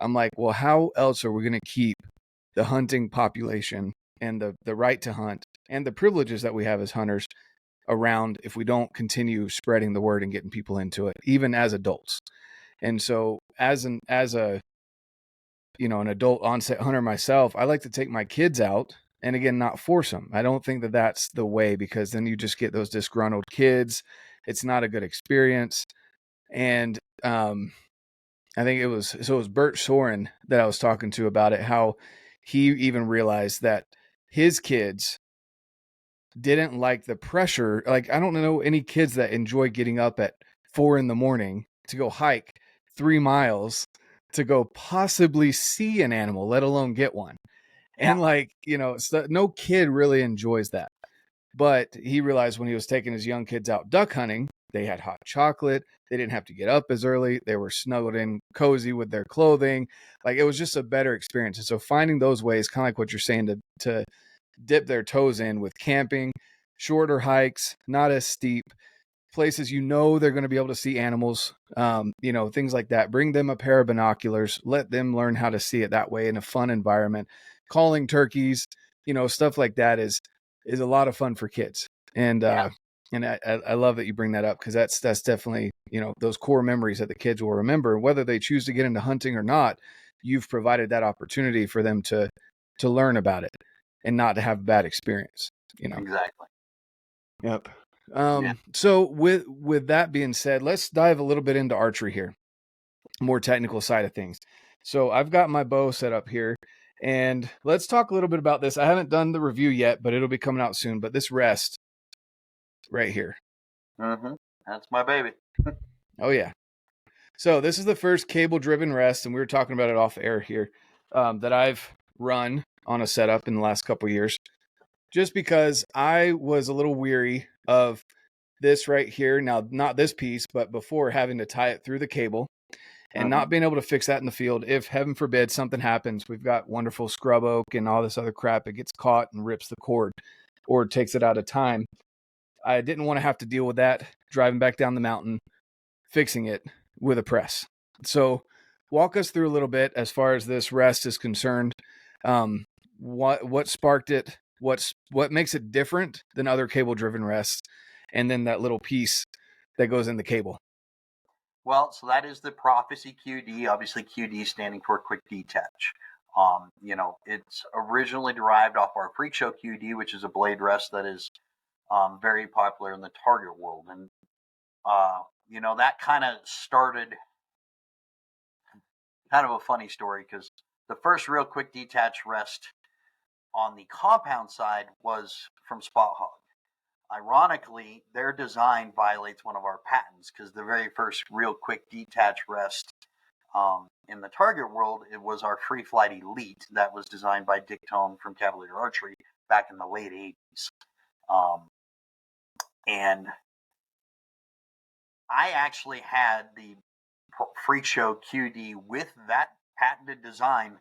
I'm like, well, how else are we going to keep the hunting population and the right to hunt and the privileges that we have as hunters around if we don't continue spreading the word and getting people into it, even as adults? And so as a an adult onset hunter myself, I like to take my kids out and again, not force them. I don't think that that's the way, because then you just get those disgruntled kids. It's not a good experience. And I think it was Bert Soren that I was talking to about it, how he even realized that his kids didn't like the pressure. Like, I don't know any kids that enjoy getting up at 4 a.m. to go hike 3 miles to go possibly see an animal, let alone get one. yeah, And like, no kid really enjoys that. But he realized when he was taking his young kids out duck hunting, they had hot chocolate. They didn't have to get up as early. They were snuggled in cozy with their clothing. Like, it was just a better experience. And so finding those ways, kind of like what you're saying, to dip their toes in with camping, shorter hikes, not as steep, places they're going to be able to see animals, things like that. Bring them a pair of binoculars, let them learn how to see it that way in a fun environment. Calling turkeys, stuff like that is a lot of fun for kids. And Yeah, and I love that you bring that up, because that's definitely, those core memories that the kids will remember, whether they choose to get into hunting or not. You've provided that opportunity for them to learn about it and not to have a bad experience. exactly. Yep. Yeah. So with that being said, let's dive a little bit into archery here, more technical side of things. So I've got my bow set up here, and let's talk a little bit about this. I haven't done the review yet, but it'll be coming out soon. But this rest right here. Mm-hmm. That's my baby. Oh yeah. So this is the first cable-driven rest, and we were talking about it off air here, that I've run on a setup in the last couple of years, just because I was a little weary of this right here. Now, not this piece, but before, having to tie it through the cable and Mm-hmm. not being able to fix that in the field. If heaven forbid something happens, we've got wonderful scrub oak and all this other crap. It gets caught and rips the cord or takes it out of time. I didn't want to have to deal with that driving back down the mountain, fixing it with a press. So walk us through a little bit as far as this rest is concerned. What sparked it? What makes it different than other cable driven rests? And then that little piece that goes in the cable. Well, so that is the Prophecy QD. Obviously, QD standing for Quick Detach. It's originally derived off our Freak Show QD, which is a blade rest that is very popular in the target world. And, that kind of started kind of a funny story, because the first real quick detach rest on the compound side was from Spot Hog. Ironically, their design violates one of our patents, because the very first real quick detach rest in the target world, it was our Free Flight Elite that was designed by Dick Tone from Cavalier Archery back in the late 80s. And I actually had the Freak Show QD with that patented design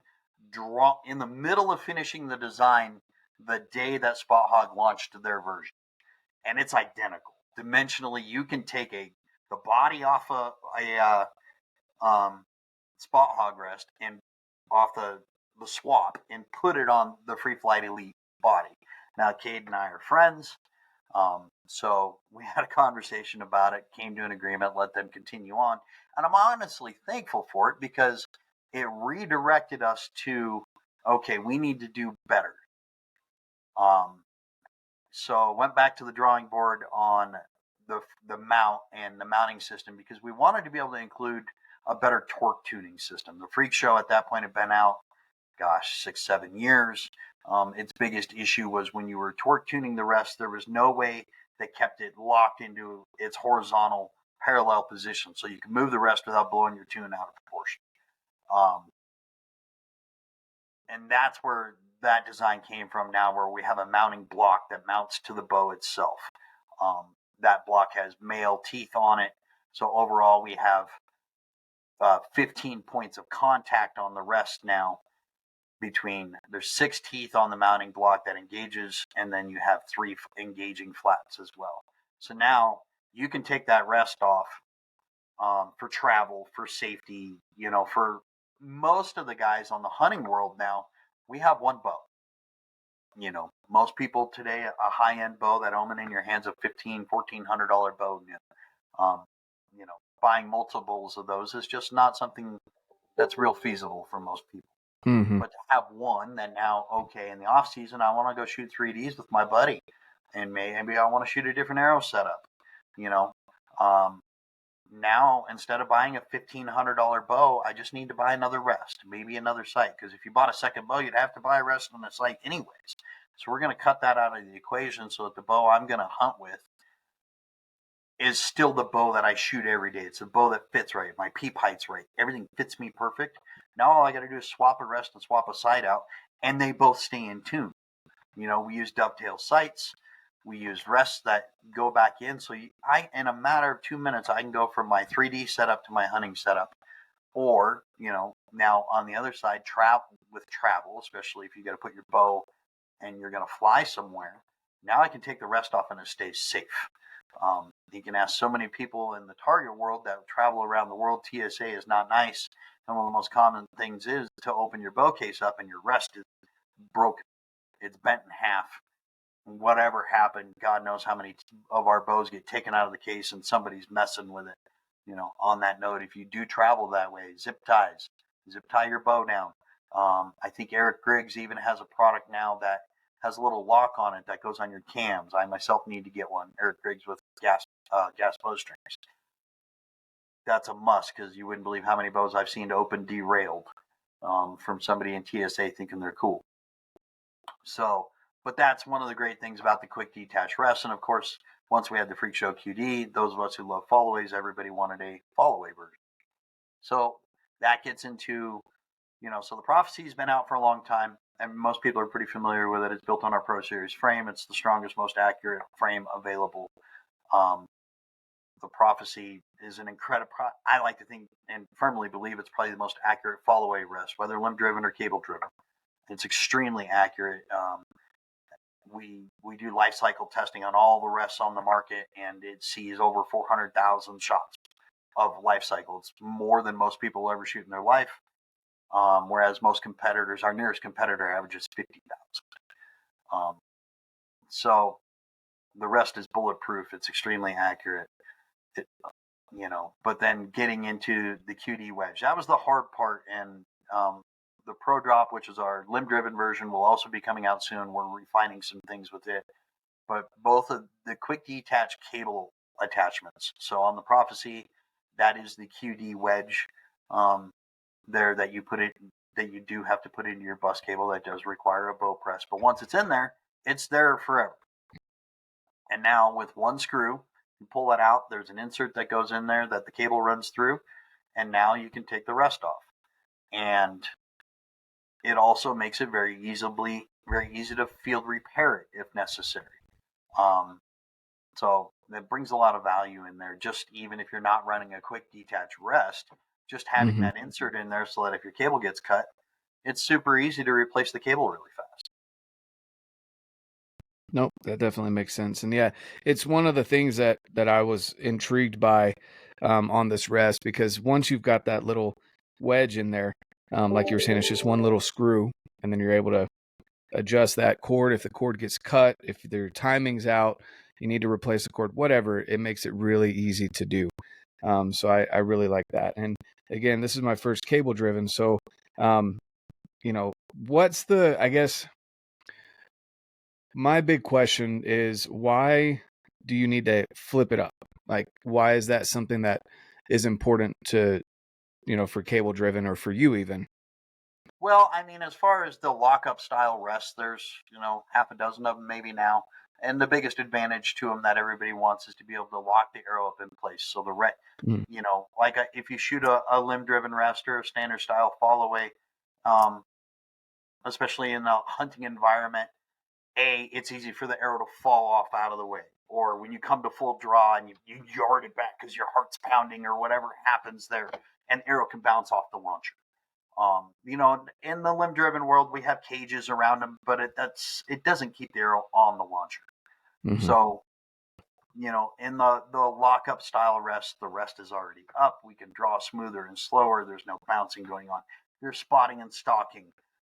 draw in the middle of finishing the design the day that Spot Hog launched their version, and it's identical dimensionally. You can take the body off a Spot Hog rest and off the swap and put it on the Free Flight Elite body. Now, Cade and I are friends. So we had a conversation about it, came to an agreement, let them continue on. And I'm honestly thankful for it, because it redirected us to, okay, we need to do better. So went back to the drawing board on the mount and the mounting system, because we wanted to be able to include a better torque tuning system. The Freak Show at that point had been out, 6-7 years. Its biggest issue was when you were torque tuning the rest, there was no way that kept it locked into its horizontal parallel position, so you could move the rest without blowing your tune out of proportion. And that's where that design came from now, where we have a mounting block that mounts to the bow itself. That block has male teeth on it, so overall we have 15 points of contact on the rest now. There's 6 teeth on the mounting block that engages, and then you have 3 engaging flaps as well. So now you can take that rest off for travel, for safety. For most of the guys on the hunting world now, we have one bow. Most people today, a high-end bow, that omen in your hands, a $1,400 bow. Buying multiples of those is just not something that's real feasible for most people. Mm-hmm. But to have one that now, okay, in the off season, I want to go shoot 3Ds with my buddy, and maybe I want to shoot a different arrow setup. Now instead of buying a $1,500 bow, I just need to buy another rest, maybe another sight. Because if you bought a second bow, you'd have to buy a rest on the sight anyways. So we're going to cut that out of the equation, so that the bow I'm going to hunt with is still the bow that I shoot every day. It's a bow that fits right. My peep height's right. Everything fits me perfect. Now all I got to do is swap a rest and swap a sight out, and they both stay in tune. We use dovetail sights. We use rests that go back in. So in a matter of 2 minutes, I can go from my 3D setup to my hunting setup. Or, now on the other side, travel, especially if you got to put your bow and you're going to fly somewhere, now I can take the rest off and it stays safe. You can ask so many people in the target world that travel around the world, TSA is not nice. And one of the most common things is to open your bow case up and your rest is broken. It's bent in half. Whatever happened, God knows how many of our bows get taken out of the case and somebody's messing with it. On that note, if you do travel that way, zip tie your bow down. I think Eric Griggs even has a product now that has a little lock on it that goes on your cams. I myself need to get one. Eric Griggs with gas bowstrings. That's a must, because you wouldn't believe how many bows I've seen open derailed from somebody in TSA thinking they're cool. So, but that's one of the great things about the quick detach rest. And of course, once we had the Freak Show QD, those of us who love followaways, everybody wanted a follow-away version. So that gets into, so the Prophecy's been out for a long time, and most people are pretty familiar with it. It's built on our Pro Series frame. It's the strongest, most accurate frame available. The Prophecy is an incredible, I like to think and firmly believe it's probably the most accurate follow-away rest, whether limb-driven or cable-driven. It's extremely accurate. We do life cycle testing on all the rests on the market, and it sees over 400,000 shots of life cycle. It's more than most people will ever shoot in their life. Whereas most competitors, our nearest competitor averages 50,000. So the rest is bulletproof. It's extremely accurate. But then getting into the QD wedge, that was the hard part. And the Pro Drop, which is our limb-driven version, will also be coming out soon. We're refining some things with it. But both of the quick detach cable attachments. So on the Prophecy, that is the QD wedge there that you do have to put into your bus cable. That does require a bow press. But once it's in there, it's there forever. And now with one screw, you pull that out. There's an insert that goes in there that the cable runs through. And now you can take the rest off. And it also makes it very easy to field repair it if necessary. So that brings a lot of value in there. Just even if you're not running a quick detach rest, just having that insert in there so that if your cable gets cut, it's super easy to replace the cable really fast. Nope, that definitely makes sense. And yeah, it's one of the things that I was intrigued by on this rest, because once you've got that little wedge in there, like you were saying, it's just one little screw, and then you're able to adjust that cord. If the cord gets cut, if their timing's out, you need to replace the cord, whatever, it makes it really easy to do. So I really like that. And again, this is my first cable driven. So, what's I guess my big question is, why do you need to flip it up? Like, why is that something that is important to, for cable driven, or for you even? Well, I mean, as far as the lockup style rests, there's, half a dozen of them maybe now. And the biggest advantage to them that everybody wants is to be able to lock the arrow up in place. So if you shoot a limb-driven rest or a standard style follow-away, especially in a hunting environment, it's easy for the arrow to fall off out of the way. Or when you come to full draw and you yard it back because your heart's pounding or whatever happens there, an arrow can bounce off the launcher. In the limb-driven world, we have cages around them, but it doesn't keep the arrow on the launcher. So, in the lockup style rest, the rest is already up. We can draw smoother and slower. There's no bouncing going on. You're spotting and stalking.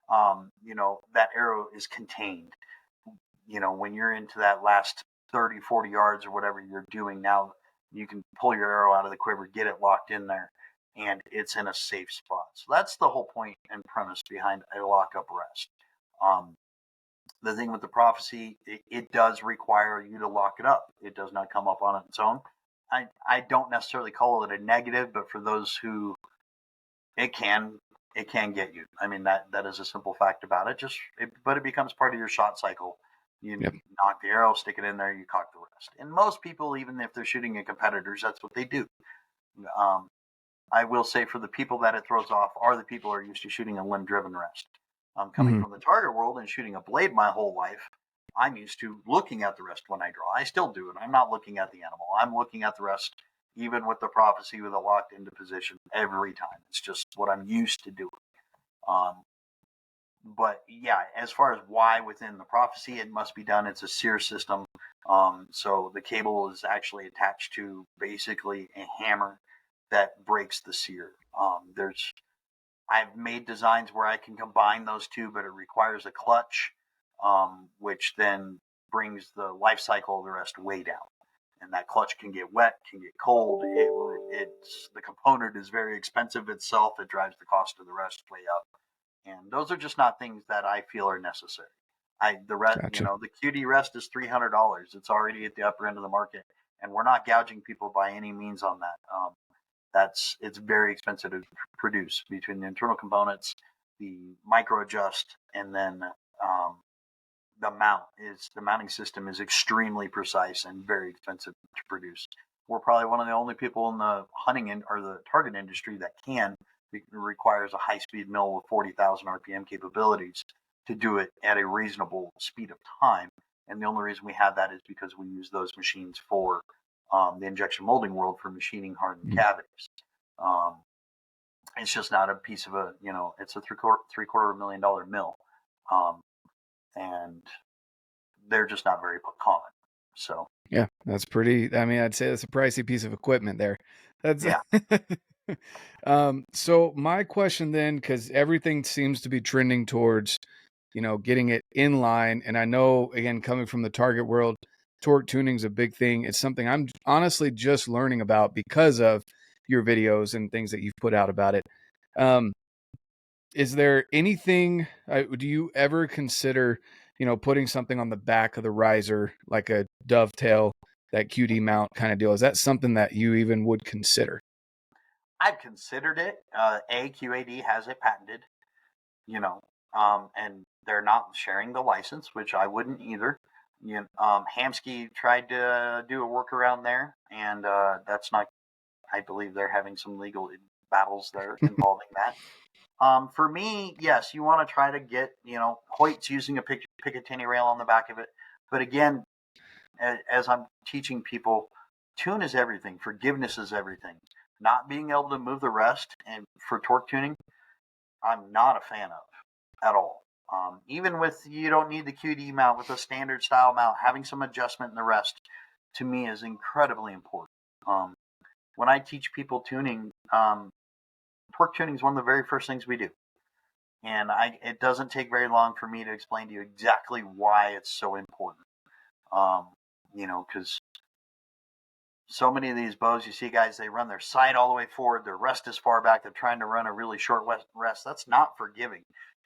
That arrow is contained. When you're into that last 30, 40 yards or whatever you're doing now, you can pull your arrow out of the quiver, get it locked in there, and it's in a safe spot. So that's the whole point and premise behind a lockup rest. The thing with the Prophecy, it does require you to lock it up. It does not come up on its own. I don't necessarily call it a negative, but for those who it can get you. I mean, that is a simple fact about it. But it becomes part of your shot cycle. You knock the arrow, stick it in there, you cock the rest. And most people, even if they're shooting at competitors, that's what they do. I will say, for the people that it throws off are the people who are used to shooting a limb-driven rest. Coming from the target world and shooting a blade my whole life, I'm used to looking at the rest when I draw. I still do it. I'm not looking at the animal. I'm looking at the rest, even with the Prophecy with a locked into position every time. It's just what I'm used to doing. But yeah, as far as why within the prophecy it must be done, it's a sear system. So the cable is actually attached to basically a hammer that breaks the sear. I've made designs where I can combine those two, but it requires a clutch, which then brings the life cycle of the rest way down. And that clutch can get wet, can get cold. It's the component is very expensive itself. It drives the cost of the rest way up. And those are just not things that I feel are necessary. The rest, Gotcha. the QD rest is $300. It's already at the upper end of the market, and we're not gouging people by any means on that. It's very expensive to produce between the internal components, the micro adjust, and then the mounting system is extremely precise and very expensive to produce. We're probably one of the only people in the hunting or the target industry that can. It requires a high-speed mill with 40,000 RPM capabilities to do it at a reasonable speed of time. And the only reason we have that is because we use those machines for the injection molding world for machining hardened cavities. Um, it's just not a piece of it's a three quarter $1 million mill. And they're just not very common. So Yeah, that's pretty. I mean, I'd say that's a pricey piece of equipment there. That's yeah, so my question then, because everything seems to be trending towards, getting it in line. And I know, again, coming from the target world, torque tuning is a big thing. It's something I'm honestly just learning about because of your videos and things that you've put out about it. Is there anything, do you ever consider, putting something on the back of the riser, like a dovetail, that QD mount kind of deal? Is that something that you even would consider? I've considered it. AQAD has it patented, and they're not sharing the license, which I wouldn't either. Hamsky tried to do a workaround there, and that's not. I believe they're having some legal battles there involving that. For me, yes, you want to try to get, Hoyt's using a Picatinny rail on the back of it. But again, as I'm teaching people, tune is everything. Forgiveness is everything. Not being able to move the rest and for torque tuning, I'm not a fan of at all. Even with you don't need the QD mount with a standard style mount, having some adjustment in the rest to me is incredibly important. When I teach people tuning, torque tuning is one of the very first things we do. And it doesn't take very long for me to explain to you exactly why it's so important. Because so many of these bows, you see guys, they run their sight all the way forward, their rest is far back, they're trying to run a really short rest. That's not forgiving.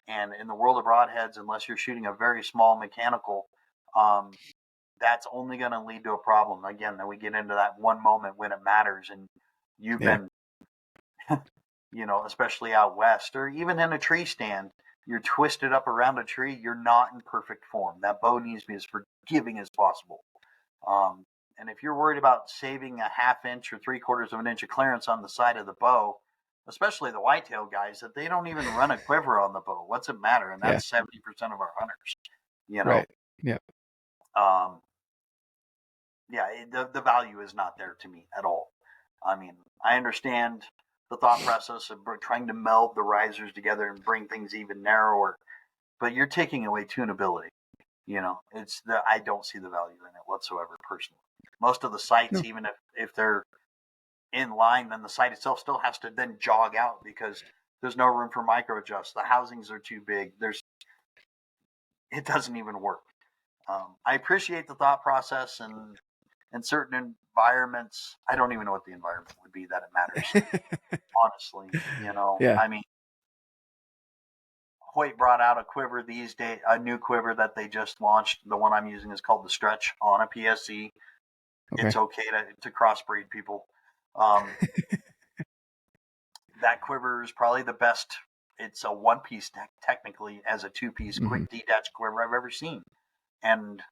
And in the world of broadheads, unless you're shooting a very small mechanical, that's only going to lead to a problem. Again, then we get into that one moment when it matters, and you've Yeah. been especially out west or even in a tree stand, you're twisted up around a tree, you're not in perfect form. That bow needs to be as forgiving as possible. And if you're worried about saving a half inch or 3/4 of an inch of clearance on the side of the bow, especially the whitetail guys, that they don't even run a quiver on the bow. What's it matter? And Yeah. that's 70% of our hunters, you know. Right. Yeah. Um, yeah, the value is not there to me at all. I mean, I understand the thought process of trying to meld the risers together and bring things even narrower, but you're taking away tunability. I don't see the value in it whatsoever personally. Most of the sights, No. even if they're in line, then the sight itself still has to then jog out because there's no room for micro adjust. The housings are too big. It doesn't even work. I appreciate the thought process, and in certain environments, I don't even know what the environment would be that it matters. Honestly, Yeah. I mean, Hoyt brought out a quiver these days, a new quiver that they just launched. The one I'm using is called the Stretch on a PSC. Okay. It's okay to crossbreed people. Um, that quiver is probably the best. It's a one piece technically as a two piece Hmm. quick detach quiver I've ever seen. And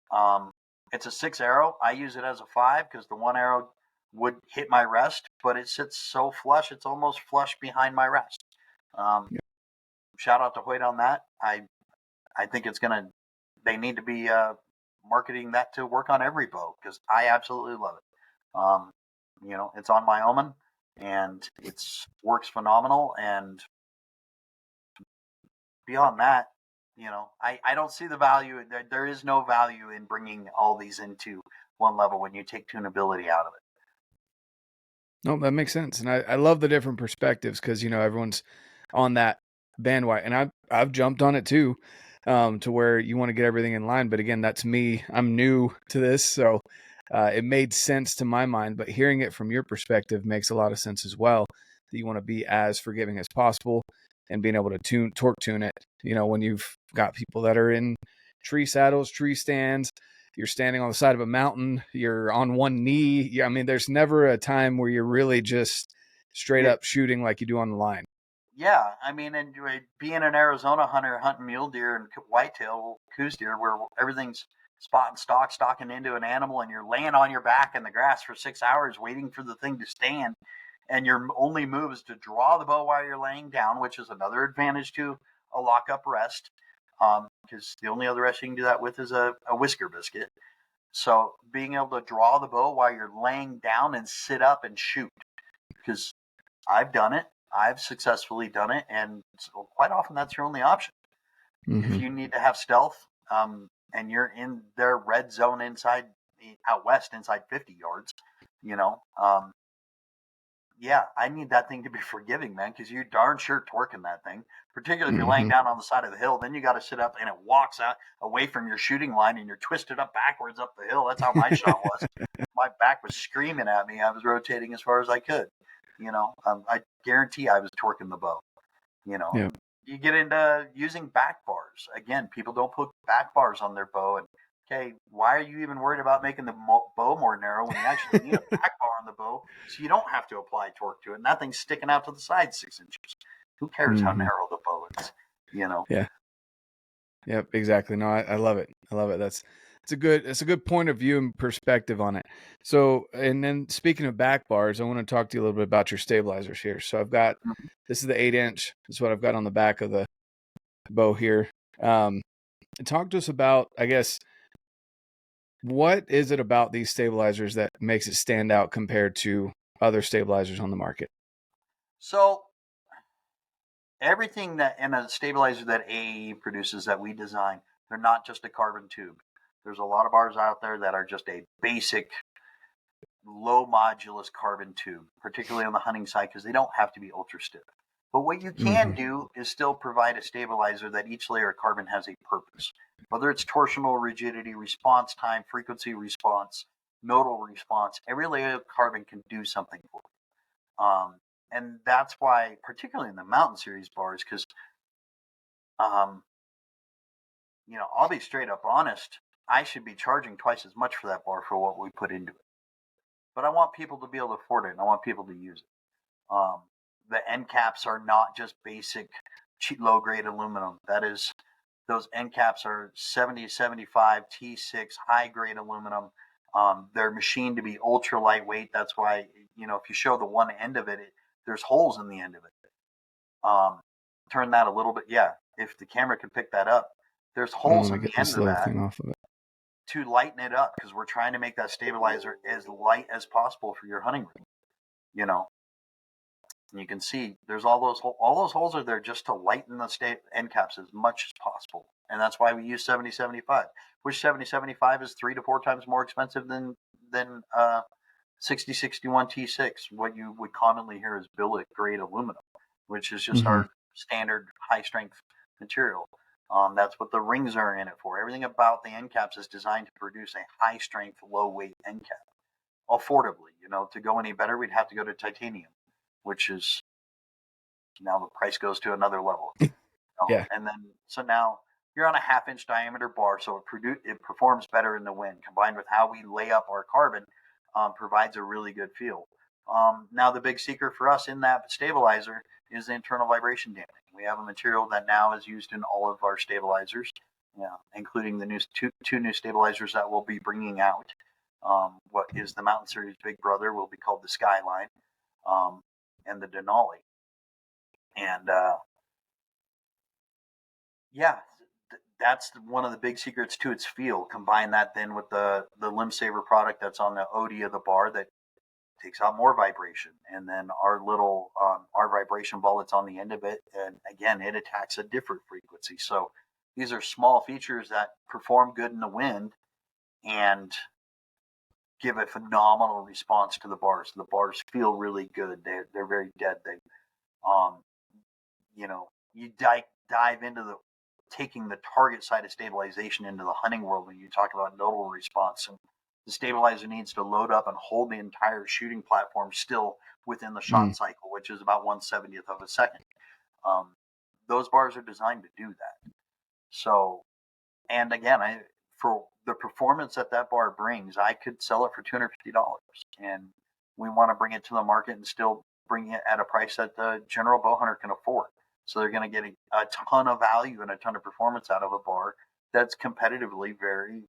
it's a 6 arrow. I use it as a 5 because the 1 arrow would hit my rest, but it sits so flush, it's almost flush behind my rest. Um, Yeah. Shout out to Hoyt on that. I think they need to be marketing that to work on every bow because I absolutely love it. It's on my Omen and it works phenomenal. And beyond that, I don't see the value. There is no value in bringing all these into one level when you take tunability out of it. No, that makes sense. And I love the different perspectives because, everyone's on that bandwagon. And I've jumped on it too, to where you want to get everything in line. But again, that's me. I'm new to this. So it made sense to my mind. But hearing it from your perspective makes a lot of sense as well. That you want to be as forgiving as possible and being able to torque tune it. When you've got people that are in tree saddles, tree stands, you're standing on the side of a mountain, you're on one knee. I mean, there's never a time where you're really just straight Yeah, up shooting like you do on the line. yeah. I mean, and being an Arizona hunter, hunting mule deer and whitetail, coos deer, where everything's spot and stalking into an animal, and you're laying on your back in the grass for 6 hours waiting for the thing to stand, and your only move is to draw the bow while you're laying down, which is another advantage to a lock-up rest, because the only other rest you can do that with is a whisker biscuit. So being able to draw the bow while you're laying down and sit up and shoot, because I've done it. I've successfully done it, and so quite often that's your only option. If Mm-hmm. you need to have stealth, and you're in their red zone out west inside 50 yards, you know, yeah, I need that thing to be forgiving, man, because you darn sure torquing that thing. Particularly if you're laying Mm-hmm. down on the side of the hill, then you got to sit up and it walks out away from your shooting line, and you're twisted up backwards up the hill. That's how my shot was. My back was screaming at me. I was rotating as far as I could. I guarantee I was torquing the bow. Yeah. And you get into using back bars. Again, people don't put back bars on their bow, and okay, why are you even worried about making the bow more narrow when you actually need a back bar on the bow so you don't have to apply torque to it? And that thing's sticking out to the side 6 inches. Who cares how Mm-hmm. narrow the bow is? You know. Yeah. Yep. Exactly. No, I love it. I love it. It's a good point of view and perspective on it. So, and then speaking of back bars, I want to talk to you a little bit about your stabilizers here. So this is the 8-inch. This is what I've got on the back of the bow here. And talk to us about, I guess, what is it about these stabilizers that makes it stand out compared to other stabilizers on the market? So everything that in a stabilizer that AAE produces that we design, they're not just a carbon tube. There's a lot of bars out there that are just a basic low modulus carbon tube, particularly on the hunting side, because they don't have to be ultra stiff. But what you can Mm-hmm. do is still provide a stabilizer that each layer of carbon has a purpose. Whether it's torsional rigidity, response time, frequency response, nodal response, every layer of carbon can do something for you. And that's why, particularly in the Mountain Series bars, because um, I'll be straight up honest, I should be charging twice as much for that bar for what we put into it. But I want people to be able to afford it, and I want people to use it. The end caps are not just basic cheap low grade aluminum. That is, those end caps are 70 75 T6 high grade aluminum. They're machined to be ultra lightweight. That's why, if you show the one end of it, there's holes in the end of it. Turn that a little bit. Yeah, if the camera could pick that up, there's I'm holes going to in the get this end of little that thing off of it. to lighten it up, because we're trying to make that stabilizer as light as possible for your hunting room. You know, and you can see there's all those holes are there just to lighten the end caps as much as possible. And that's why we use 7075, which 7075 is 3 to 4 times more expensive than 6061 T6. What you would commonly hear is billet grade aluminum, which is just Mm-hmm. our standard high strength material. That's what the rings are in it for. Everything about the end caps is designed to produce a high strength, low weight end cap affordably. To go any better, we'd have to go to titanium, which is now the price goes to another level. Yeah. And then so now you're on a 1/2 inch diameter bar, so it performs better in the wind. Combined with how we lay up our carbon, provides a really good feel. Now the big secret for us in that stabilizer is the internal vibration damping. We have a material that now is used in all of our stabilizers, including the two new stabilizers that we'll be bringing out. What is the Mountain Series Big Brother will be called the Skyline, and the Denali. And yeah, that's one of the big secrets to its feel. Combine that then with the Limb Saver product that's on the OD of the bar that takes out more vibration, and then our vibration ball that's on the end of it, and again it attacks a different frequency. So These are small features that perform good in the wind and give a phenomenal response to the bars. The bars feel really good. They're very dead. Um, you dive into the taking the target side of stabilization into the hunting world when you talk about nodal response, and the stabilizer needs to load up and hold the entire shooting platform still within the Mm. shot cycle, which is about 1/70th of a second. Um, those bars are designed to do that. So, and again, for the performance that bar brings, I could sell it for $250, and we want to bring it to the market and still bring it at a price that the general bow hunter can afford. So they're going to get a ton of value and a ton of performance out of a bar that's competitively very.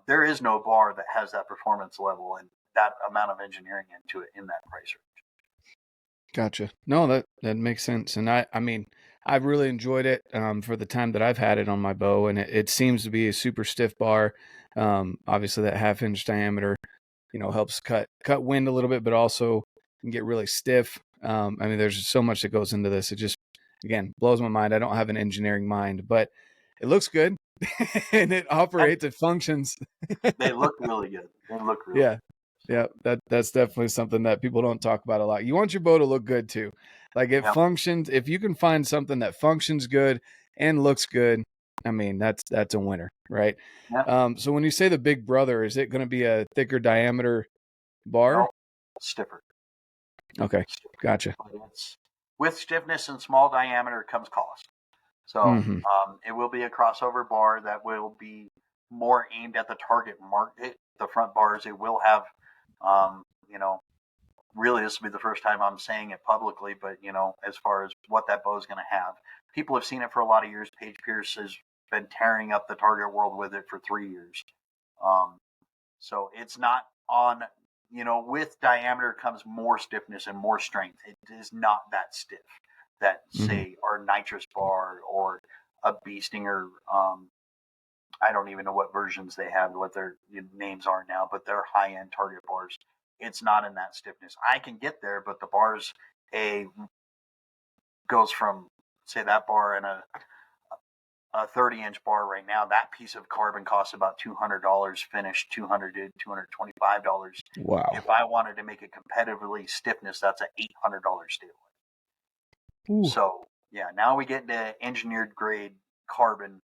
There is no bar that has that performance level and that amount of engineering into it in that price range. Gotcha. No, that makes sense. And I mean, I've really enjoyed it for the time that I've had it on my bow, and it seems to be a super stiff bar. Obviously, that 1/2 inch diameter, helps cut wind a little bit, but also can get really stiff. I mean, there's so much that goes into this. It just, again, blows my mind. I don't have an engineering mind, but it looks good and it And operates, it functions. they look really good. They look really Yeah. good. So, Yeah, that's definitely something that people don't talk about a lot. You want your bow to look good too. Like it yeah, functions. If you can find something that functions good and looks good, I mean, that's a winner, right? yeah. So when you say the Big Brother, is it going to be a thicker diameter bar? No, stiffer. Okay, gotcha. But it's with stiffness and small diameter comes cost. So Mm-hmm. it will be a crossover bar that will be more aimed at the target market. The front bars, it will have, um, you know, really this will be the first time I'm saying it publicly, but as far as what that bow is going to have, people have seen it for a lot of years. Paige Pierce has been tearing up the target world with it for 3 years. Um, so it's not on, with diameter comes more stiffness and more strength. It is not that stiff that, Mm-hmm. say, our nitrous bar or a bee stinger. I don't even know what versions they have, what their names are now, but they're high end target bars. It's not in that stiffness. I can get there, but the bars a goes from, say, that bar and a 30-inch bar right now. That piece of carbon costs about $200 finished, $200 to $225. Wow. If I wanted to make it competitively stiffness, that's an $800 steel. Ooh. So yeah, now we get into engineered grade carbon,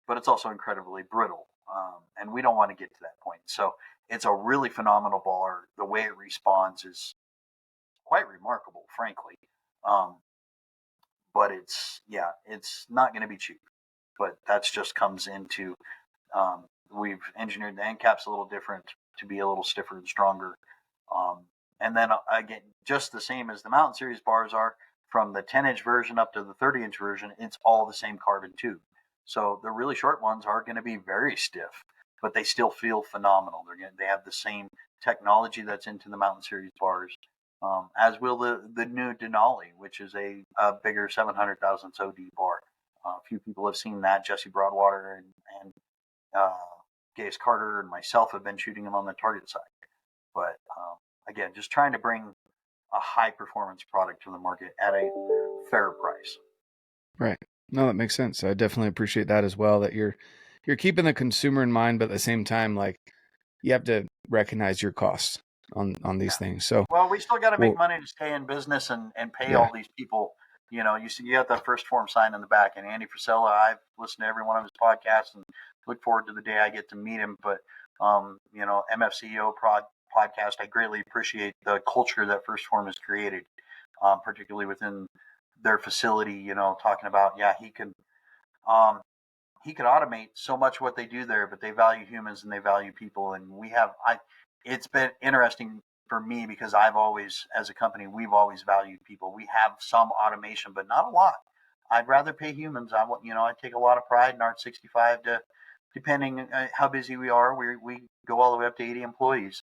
but it's also incredibly brittle, and we don't want to get to that point. So it's a really phenomenal bar. The way it responds is quite remarkable, frankly. Um, but it's not going to be cheap. But that's just comes into we've engineered the end caps a little different to be a little stiffer and stronger. Um, and then again, just the same as the Mountain Series bars are, from the 10-inch version up to the 30-inch version, it's all the same carbon tube. So the really short ones are going to be very stiff, but they still feel phenomenal. They have the same technology that's into the Mountain Series bars, as will the new Denali, which is a bigger 700 thousandths OD bar. A few people have seen that. Jesse Broadwater and uh, Gase Carter and myself have been shooting them on the target side. But again, just trying to bring a high performance product to the market at a fair price. Right. No, that makes sense. I definitely appreciate that as well, that you're keeping the consumer in mind, but at the same time, like you have to recognize your costs on these Yeah. things. So, Well, we still got to make well, money to stay in business and pay yeah. all these people. You see, you got that first Phorm sign in the back, and Andy Frisella. I've listened to every one of his podcasts and look forward to the day I get to meet him. But MFCEO podcast, I greatly appreciate the culture that First Phorm has created, particularly within their facility. Talking about um, he could automate so much what they do there, but they value humans and they value people. And it's been interesting for me because as a company, we've always valued people. We have some automation, but not a lot. I'd rather pay humans. I take a lot of pride in Art 65 to, depending how busy we are, we go all the way up to 80 employees.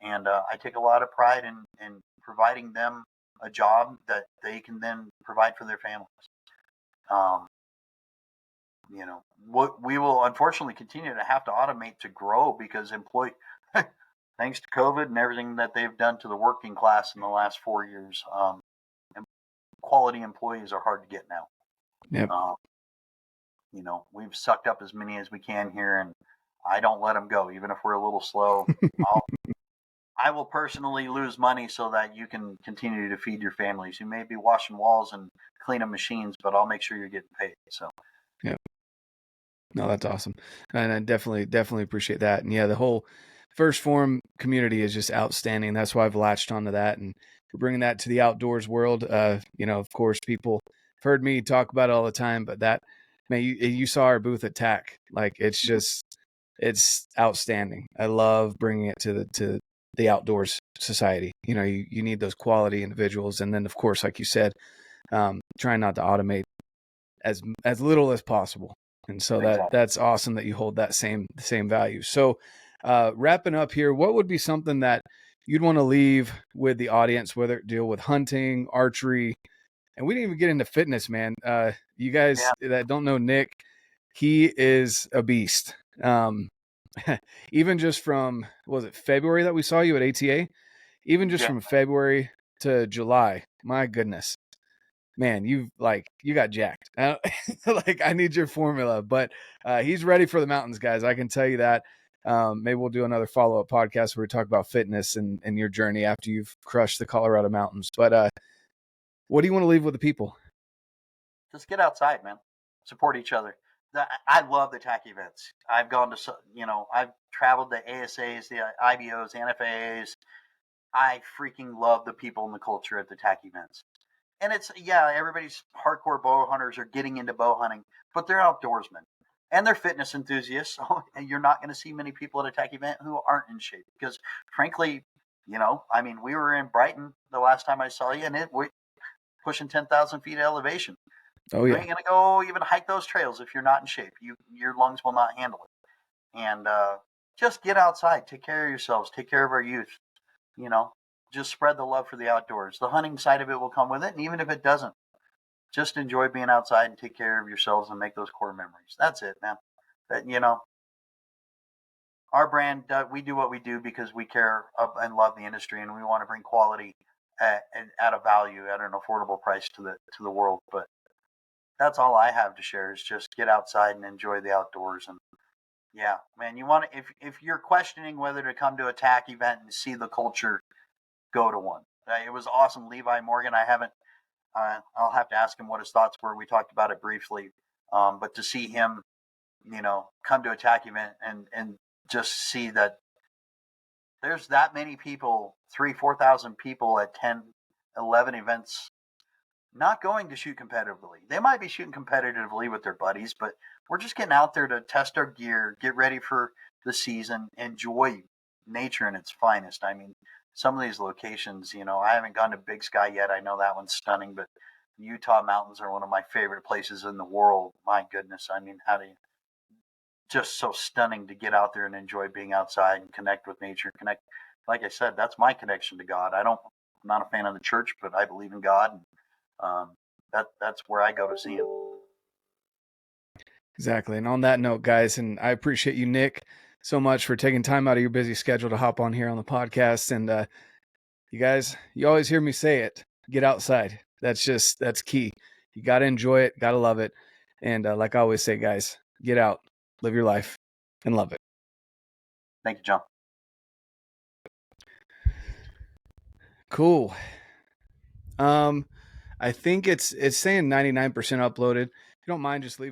And I take a lot of pride in providing them a job that they can then provide for their families. Um, what we will unfortunately continue to have to automate to grow because thanks to COVID and everything that they've done to the working class in the last 4 years, quality employees are hard to get now. Yep. Um, we've sucked up as many as we can here, and I don't let them go, even if we're a little slow. I will personally lose money so that you can continue to feed your families. You may be washing walls and cleaning machines, but I'll make sure you're getting paid. So, yeah, no, that's awesome. And I definitely appreciate that. And yeah, the whole First Phorm community is just outstanding. That's why I've latched onto that. And we're bringing that to the outdoors world. Of course, people have heard me talk about it all the time, but that, man, you saw our booth at TAC. Like, it's outstanding. I love bringing it to the outdoors society. You need those quality individuals. And then, of course, like you said, trying not to automate as little as possible. And so exactly. that's awesome that you hold that same value. So wrapping up here, what would be something that you'd want to leave with the audience, whether it deal with hunting, archery, and we didn't even get into fitness, man. You guys that don't know Nick, he is a beast. Even just from, was it February that we saw you at ATA? Even just from February to July, my goodness, man, you got jacked. Like, I need your formula, but he's ready for the mountains, guys. I can tell you that. Maybe we'll do another follow-up podcast where we talk about fitness and your journey after you've crushed the Colorado mountains. But what do you want to leave with the people? Just get outside, man. Support each other. I love the TAC events. I've gone to, I've traveled the ASAs, the IBOs, the NFAAs. I freaking love the people and the culture at the TAC events. And everybody's hardcore bow hunters are getting into bow hunting, but they're outdoorsmen and they're fitness enthusiasts. And you're not going to see many people at a TAC event who aren't in shape because, frankly, we were in Brighton the last time I saw you, and we're pushing 10,000 feet of elevation. Oh, yeah. You ain't going to go even hike those trails if you're not in shape. Your lungs will not handle it. And just get outside, take care of yourselves, take care of our youth. Just spread the love for the outdoors. The hunting side of it will come with it, and even if it doesn't, just enjoy being outside and take care of yourselves and make those core memories. That's it, man. Our brand, we do what we do because we care and love the industry, and we want to bring quality at a value, at an affordable price to the world. But that's all I have to share is just get outside and enjoy the outdoors. And yeah, man, you want to, if you're questioning whether to come to a TAC event and see the culture, go to one. It was awesome. Levi Morgan, I'll have to ask him what his thoughts were. We talked about it briefly. But to see him, come to a TAC event and just see that there's that many people, 4,000 people at 10, 11 events, not going to shoot competitively. They might be shooting competitively with their buddies, but we're just getting out there to test our gear, get ready for the season, enjoy nature in its finest. I mean, some of these locations, I haven't gone to Big Sky yet. I know that one's stunning, but Utah mountains are one of my favorite places in the world. My goodness. I mean, just so stunning to get out there and enjoy being outside and connect with nature. Like I said, that's my connection to God. I'm not a fan of the church, but I believe in God. And, that's where I go to see him. Exactly. And on that note, guys, and I appreciate you, Nick, so much for taking time out of your busy schedule to hop on here on the podcast. And you guys, you always hear me say it, get outside. That's key. You got to enjoy it, got to love it. And like I always say, guys, get out, live your life, and love it. Thank you, John. Cool. I think it's saying 99% uploaded. If you don't mind just leaving